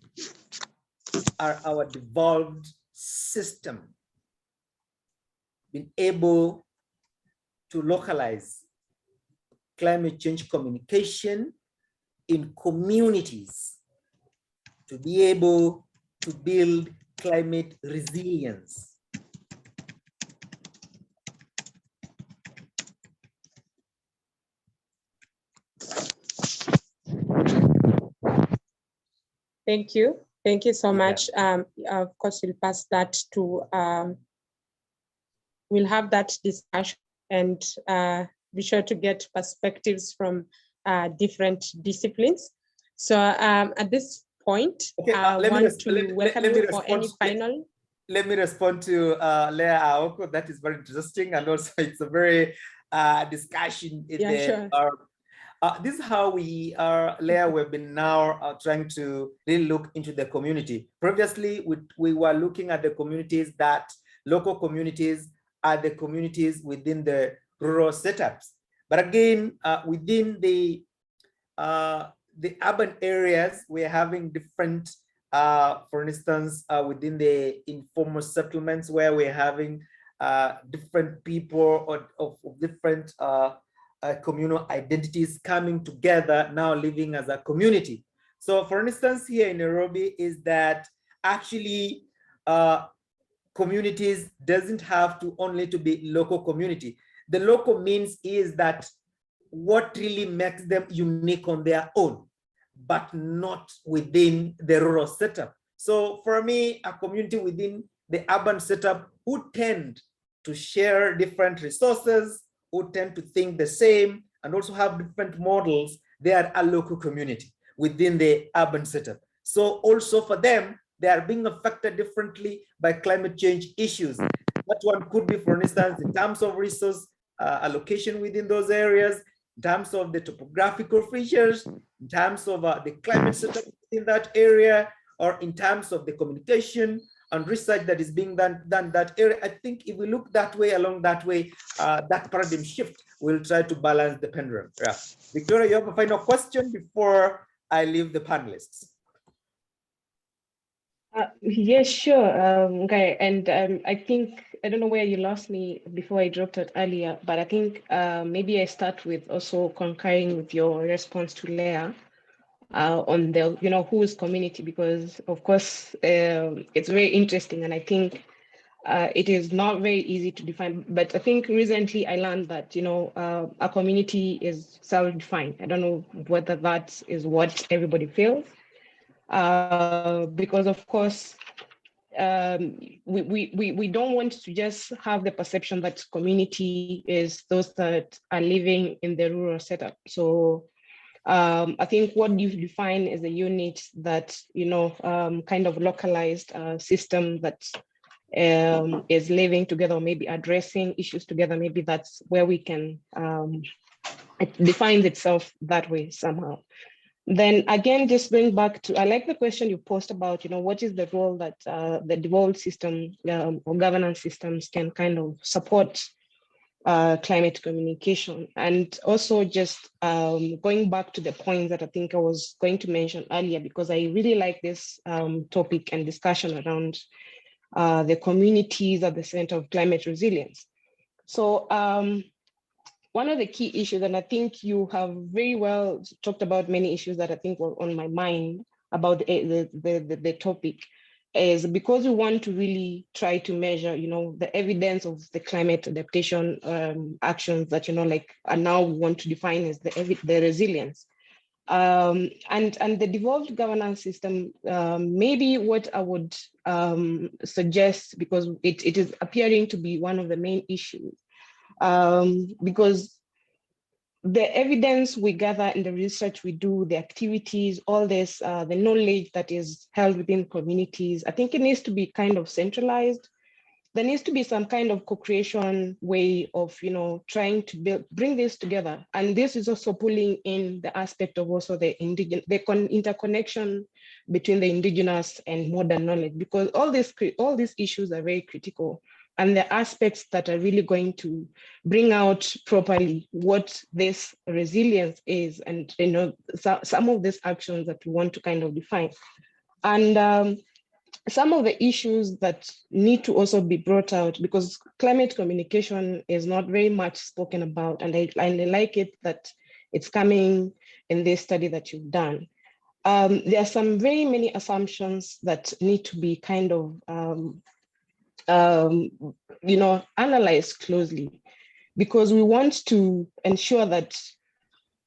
B: are our devolved system been able to localize climate change communication in communities to be able to build climate resilience?
A: Thank you. Thank you so much. Of course, we'll pass that to, we'll have that discussion and be sure to get perspectives from different disciplines. So at this point, I want to welcome you for any final.
B: Let me respond to Leah Aoko. That is very interesting, and also it's a very discussion in this is how we are, Leah, we've been now trying to really look into the community. Previously, we were looking at the communities that local communities are the communities within the rural setups. But again, within the urban areas, we're having different, for instance, within the informal settlements where we're having different people of different communal identities coming together, now living as a community. So for instance, here in Nairobi is that actually communities doesn't have to only to be local community. The local means is that what really makes them unique on their own, but not within the rural setup. So for me, a community within the urban setup who tend to share different resources, who tend to think the same, and also have different models, they are a local community within the urban setup. So also for them, they are being affected differently by climate change issues. That one could be, for instance, in terms of resource allocation within those areas, in terms of the topographical features, in terms of the climate setup in that area, or in terms of the communication and research that is being done that area. I think if we look that way, along that way, that paradigm shift will try to balance the pendulum. Yeah. Victoria, you have a final question before I leave the panelists?
E: Yes, sure. Okay, and I think, I don't know where you lost me before I dropped it earlier, but I think maybe I start with also concurring with your response to Leah on the, whose community, because of course it's very interesting, and I think it is not very easy to define. But I think recently I learned that a community is self-defined. I don't know whether that is what everybody feels. because of course, we don't want to just have the perception that community is those that are living in the rural setup. So I think what you define as a unit that, kind of localized system that is living together, or maybe addressing issues together, maybe that's where we can, it defines itself that way somehow. Then again, just going back to, I like the question you posed about, what is the role that the devolved system or governance systems can kind of support climate communication. And also just going back to the point that I think I was going to mention earlier, because I really like this topic and discussion around the communities at the center of climate resilience. So one of the key issues, and I think you have very well talked about many issues that I think were on my mind about the topic, is because we want to really try to measure, the evidence of the climate adaptation actions that, are now we want to define as the resilience. And the devolved governance system, maybe what I would suggest, because it is appearing to be one of the main issues, because the evidence we gather in the research we do, the activities, all this, the knowledge that is held within communities, I think it needs to be kind of centralized. There needs to be some kind of co-creation way of, trying to bring this together. And this is also pulling in the aspect of also the interconnection between the indigenous and modern knowledge, because all these issues are very critical. And the aspects that are really going to bring out properly what this resilience is, and some of these actions that we want to kind of define. And some of the issues that need to also be brought out, because climate communication is not very much spoken about, and I like it that it's coming in this study that you've done. There are some very many assumptions that need to be kind of analyzed closely, because we want to ensure that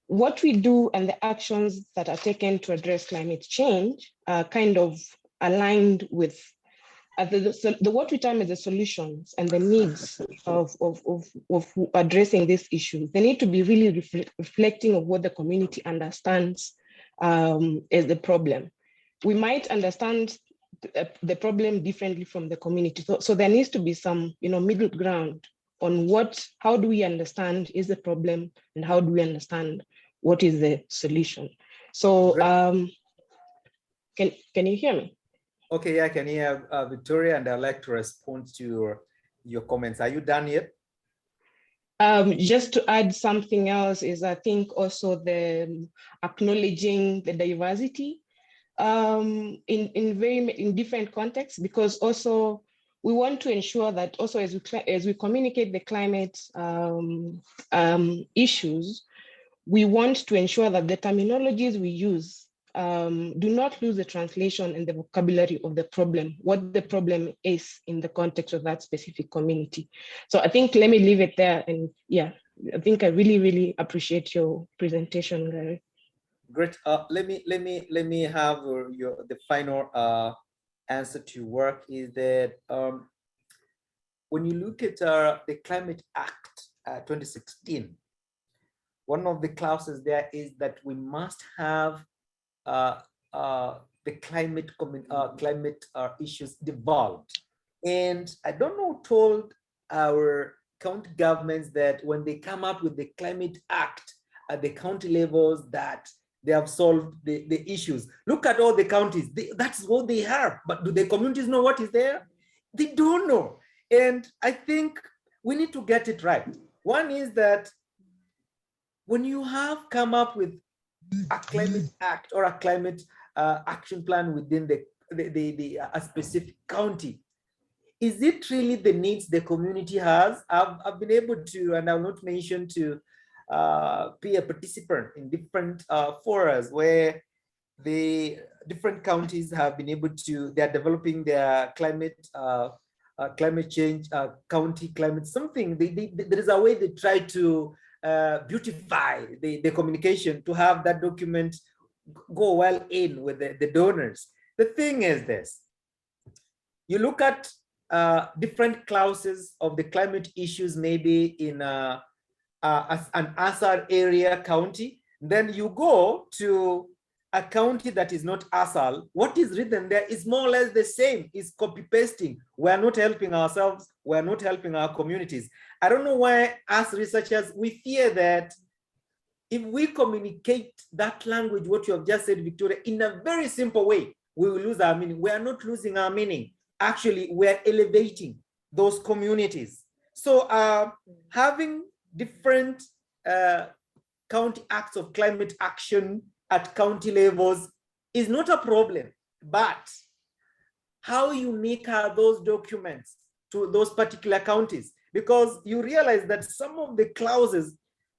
E: what we do and the actions that are taken to address climate change are kind of aligned with what we term as the solutions and the needs of addressing this issue. They need to be really reflecting of what the community understands as the problem. We might understand the problem differently from the community. So there needs to be some, middle ground on how do we understand is the problem and how do we understand what is the solution. So can you hear me?
B: Okay, I can hear Victoria, and I'd like to respond to your comments. Are you done yet?
E: Just to add something else is, I think also the acknowledging the diversity in different contexts, because also we want to ensure that also as we communicate the climate issues, we want to ensure that the terminologies we use do not lose the translation and the vocabulary of the problem, what the problem is in the context of that specific community. So I think let me leave it there. And yeah, I think I really, really appreciate your presentation, Gary.
B: Great. Let me have the final answer to your work. Is that when you look at the Climate Act 2016, one of the clauses there is that we must have the climate issues devolved. And I don't know, told our county governments that when they come up with the Climate Act at the county levels, that they have solved the issues. Look at all the counties, that's what they have. But do the communities know what is there? They don't know. And I think we need to get it right. One is that when you have come up with a climate act or a climate action plan within a specific county, is it really the needs the community has? I've been able to, and I'll not mention, to be a participant in different forums where the different counties have been able to, they're developing their climate change, county climate something. There is a way they try to beautify the communication, to have that document go well in with the donors. The thing is this, you look at different clauses of the climate issues, maybe in an ASAL area county, then you go to a county that is not ASAL, what is written there is more or less the same, is copy pasting. We're not helping ourselves, we're not helping our communities. I don't know why as researchers, we fear that if we communicate that language, what you have just said, Victoria, in a very simple way, we will lose our meaning. We are not losing our meaning. Actually, we're elevating those communities. So having different county acts of climate action at county levels is not a problem, but how unique are those documents to those particular counties? Because you realize that some of the clauses,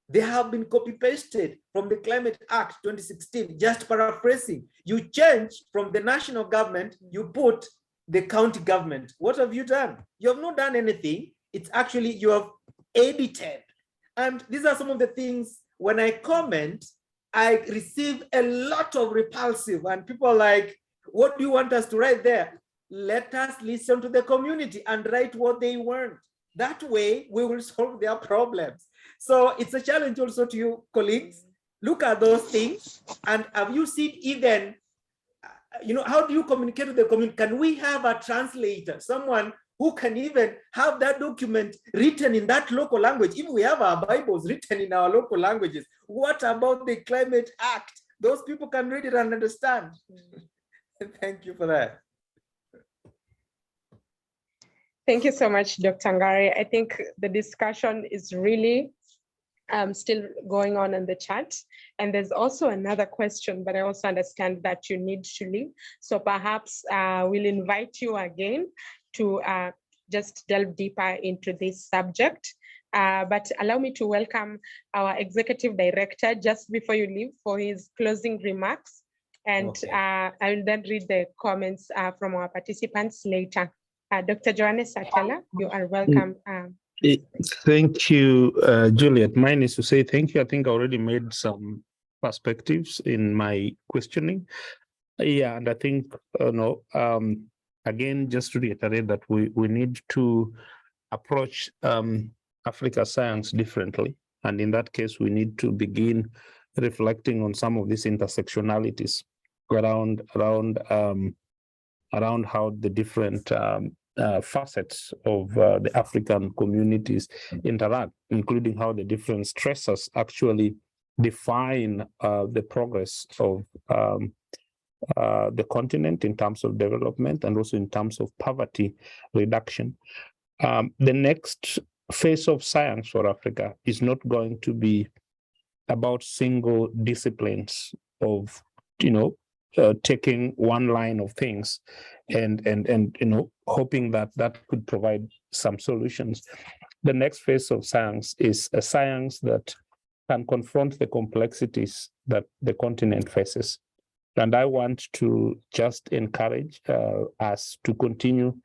B: they have been copy pasted from the Climate Act 2016, just paraphrasing. You change from the national government, you put the county government. What have you done? You have not done anything. It's actually, you have edited. And these are some of the things, when I comment, I receive a lot of repulsive, and people are like, what do you want us to write there? Let us listen to the community and write what they want. That way we will solve their problems. So it's a challenge also to you colleagues. Look at those things. And have you seen even, how do you communicate with the community? Can we have a translator, someone who can even have that document written in that local language? If we have our Bibles written in our local languages, what about the Climate Act? Those people can read it and understand. Thank you for that.
A: Thank you so much, Dr. Ngare. I think the discussion is really still going on in the chat. And there's also another question, but I also understand that you need to leave. So perhaps we'll invite you again to just delve deeper into this subject. But allow me to welcome our Executive Director just before you leave for his closing remarks. And okay. I will then read the comments from our participants later. Dr. Johannes Satella, you are welcome.
D: Thank you, Juliet. Mine is to say thank you. I think I already made some perspectives in my questioning. Yeah, and I think, again, just to reiterate that we need to approach Africa science differently. And in that case, we need to begin reflecting on some of these intersectionalities around how the different facets of the African communities interact, including how the different stressors actually define the progress of the continent in terms of development and also in terms of poverty reduction. The next phase of science for Africa is not going to be about single disciplines of, taking one line of things and hoping that could provide some solutions. The next phase of science is a science that can confront the complexities that the continent faces. And I want to just encourage us to continue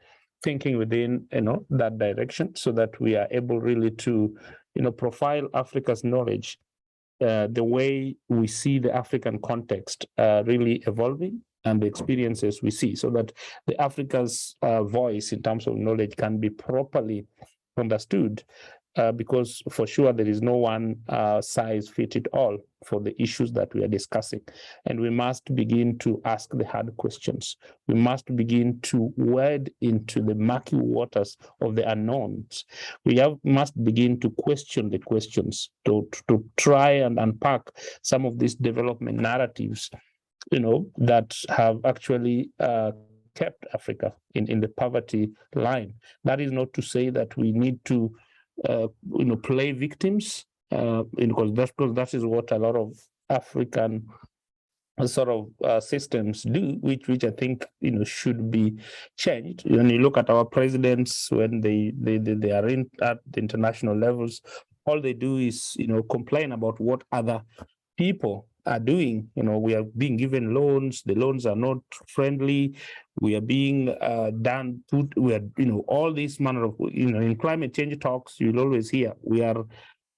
D: thinking within that direction so that we are able really to profile Africa's knowledge the way we see the African context really evolving and the experiences we see, so that the Africa's voice in terms of knowledge can be properly understood, because for sure there is no one size fit it all for the issues that we are discussing. And we must begin to ask the hard questions. We must begin to wade into the murky waters of the unknowns. We must begin to question the questions, to try and unpack some of these development narratives, that have actually kept Africa in the poverty line. That is not to say that we need to play victims, because that is what a lot of African sort of systems do, which I think should be changed. When you look at our presidents, when they are at the international levels, all they do is complain about what other people are doing. We are being given loans, the loans are not friendly, we are being all these manner of, in climate change talks, you'll always hear we are,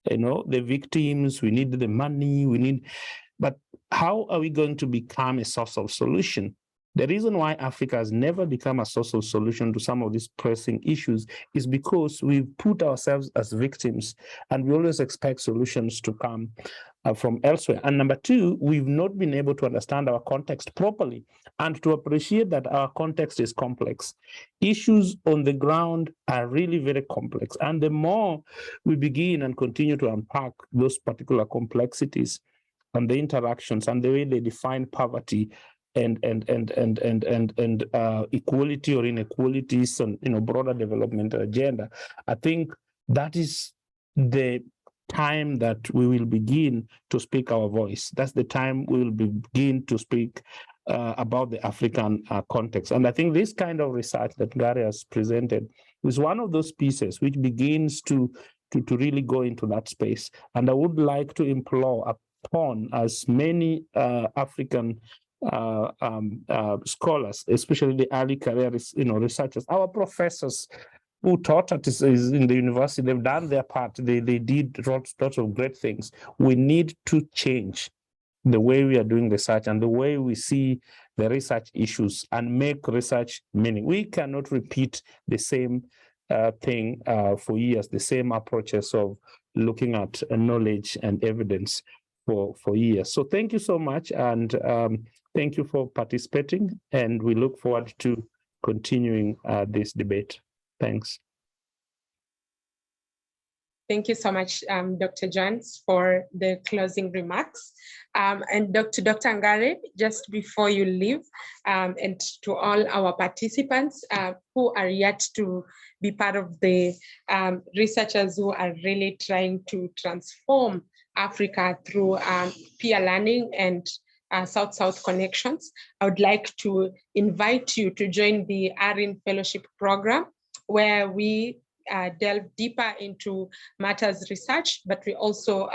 D: the victims, we need the money, But how are we going to become a source of solution? The reason why Africa has never become a source of solution to some of these pressing issues is because we've put ourselves as victims, and we always expect solutions to come from elsewhere. And number two, we've not been able to understand our context properly and to appreciate that our context is complex. Issues on the ground are really very complex. And the more we begin and continue to unpack those particular complexities and the interactions and the way they define poverty and equality or inequalities and broader development agenda, I think that is the time that we will begin to speak our voice. That's the time we will begin to speak about the African context. And I think this kind of research that Gary has presented is one of those pieces which begins to really go into that space. And I would like to implore upon as many African scholars, especially the early career researchers, our professors who taught at in the university, they've done their part. They did lots of great things. We need to change the way we are doing research and the way we see the research issues and make research meaning. We cannot repeat the same thing for years, the same approaches of looking at knowledge and evidence for years. So thank you so much, and thank you for participating, and we look forward to continuing this debate. Thanks.
A: Thank you so much, Dr. Jones, for the closing remarks. And Dr. Ngare, just before you leave, and to all our participants who are yet to be part of the researchers who are really trying to transform Africa through peer learning and South-South connections, I would like to invite you to join the ARIN Fellowship Program, where we delve deeper into matters research, but we also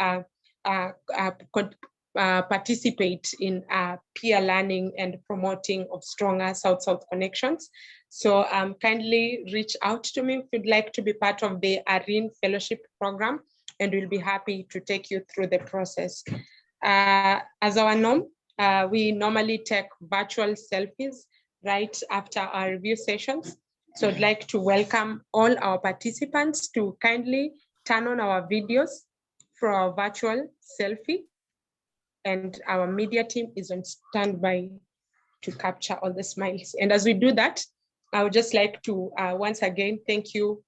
A: participate in peer learning and promoting of stronger South-South connections. So kindly reach out to me if you'd like to be part of the ARIN Fellowship Program, and we'll be happy to take you through the process. As our norm, we normally take virtual selfies right after our review sessions. So I'd like to welcome all our participants to kindly turn on our videos for our virtual selfie. And our media team is on standby to capture all the smiles. And as we do that, I would just like to once again thank you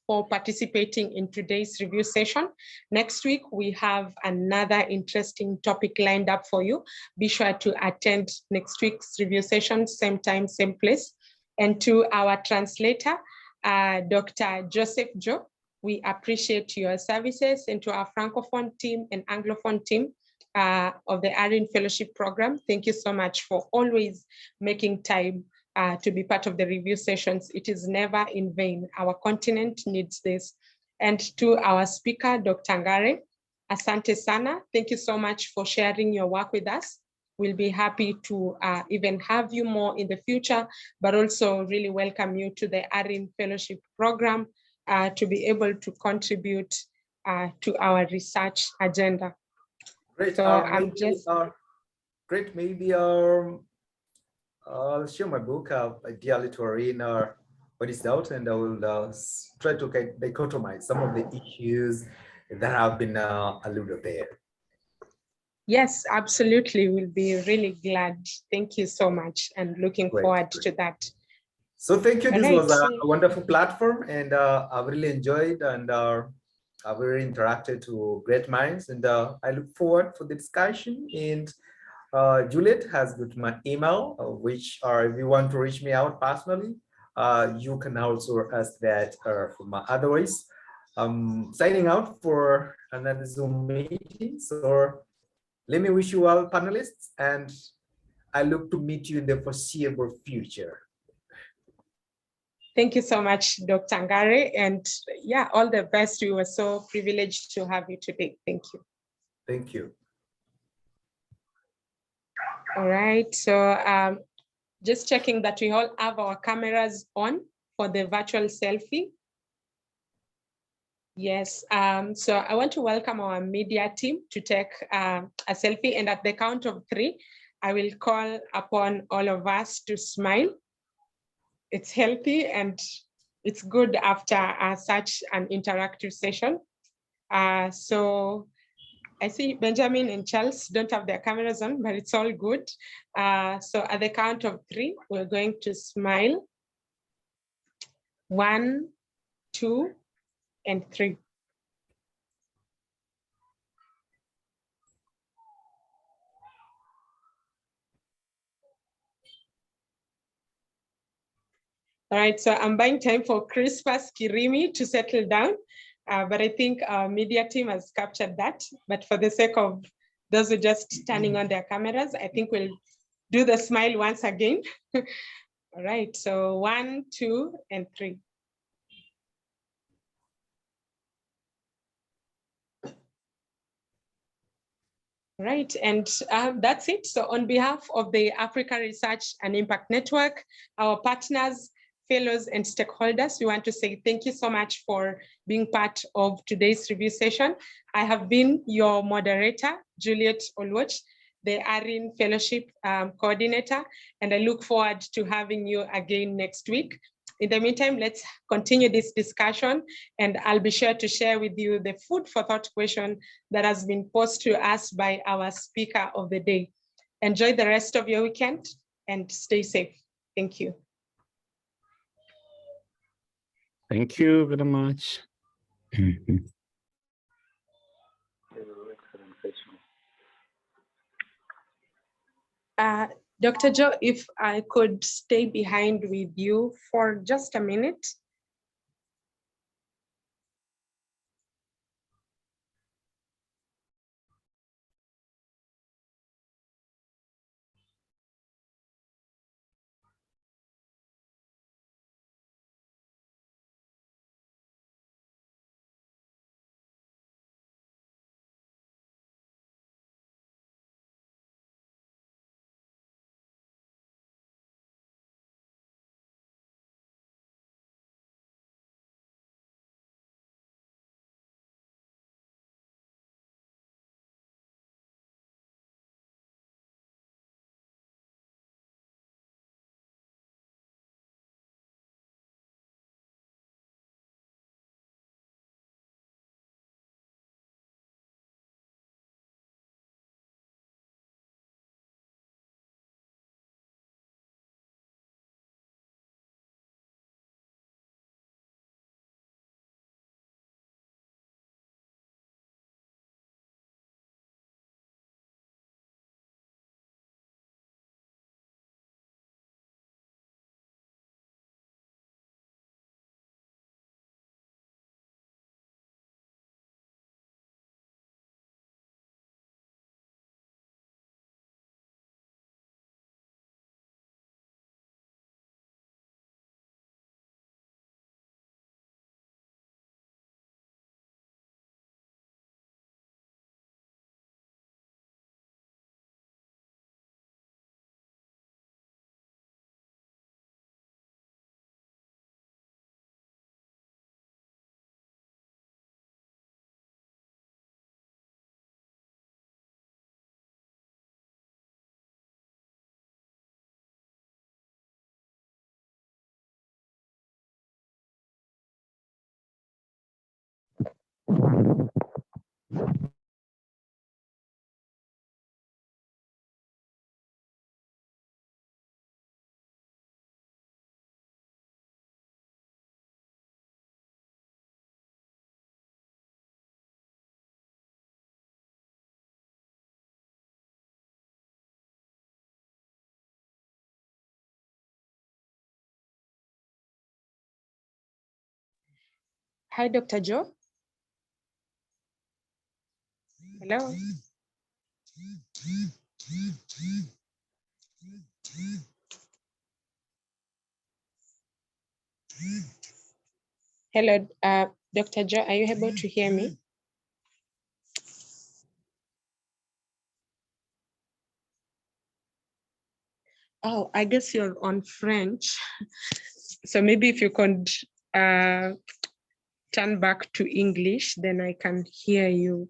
A: for participating in today's review session. Next week, we have another interesting topic lined up for you. Be sure to attend next week's review session, same time, same place. And to our translator, Dr. Joseph Joe, we appreciate your services, and to our Francophone team and Anglophone team of the ARIN Fellowship Program, thank you so much for always making time to be part of the review sessions. It is never in vain. Our continent needs this. And to our speaker, Dr. Ngare, asante sana. Thank you so much for sharing your work with us. We'll be happy to even have you more in the future, but also really welcome you to the ARIN Fellowship Program to be able to contribute to our research agenda.
B: Great.
A: So I'm just
B: great. Maybe I'll share my book, Dear Literarin, when it's out, and I will try to dichotomize some of the issues that have been alluded there.
A: Yes, absolutely. We'll be really glad. Thank you so much, and looking forward to that.
B: So thank you. This was a wonderful platform, and I've really enjoyed, and I've really interacted to great minds, and I look forward for the discussion. And Juliet has got my email, which if you want to reach me out personally, you can also ask that from my otherwise. Signing out for another Zoom meeting. So let me wish you all panelists, and I look to meet you in the foreseeable future.
A: Thank you so much, Dr. Ngare, and yeah, all the best. We were so privileged to have you today. Thank you.
B: Thank you.
A: All right, so just checking that we all have our cameras on for the virtual selfie. Yes, so I want to welcome our media team to take a selfie, and at the count of 3, I will call upon all of us to smile. It's healthy and it's good after such an interactive session. So I see Benjamin and Charles don't have their cameras on, but it's all good. So at the count of 3, we're going to smile. 1, 2, and 3. All right, so I'm buying time for Crispus Kirimi to settle down, but I think our media team has captured that. But for the sake of those who are just turning on their cameras, I think we'll do the smile once again. All right, so 1, 2, and 3. Right, and that's it. So on behalf of the Africa Research and Impact Network, our partners, fellows, and stakeholders, we want to say thank you so much for being part of today's review session. I have been your moderator, Juliet Olwoch, the ARIN Fellowship Coordinator, and I look forward to having you again next week. In the meantime, let's continue this discussion, and I'll be sure to share with you the food for thought question that has been posed to us by our speaker of the day. Enjoy the rest of your weekend and stay safe. Thank you.
D: Thank you very much.
A: Dr. Joe, if I could stay behind with you for just a minute. Hi, Dr. Joe. Hello. Hello, Dr. Joe, are you able to hear me? Oh, I guess you're on French. So maybe if you could turn back to English, then I can hear you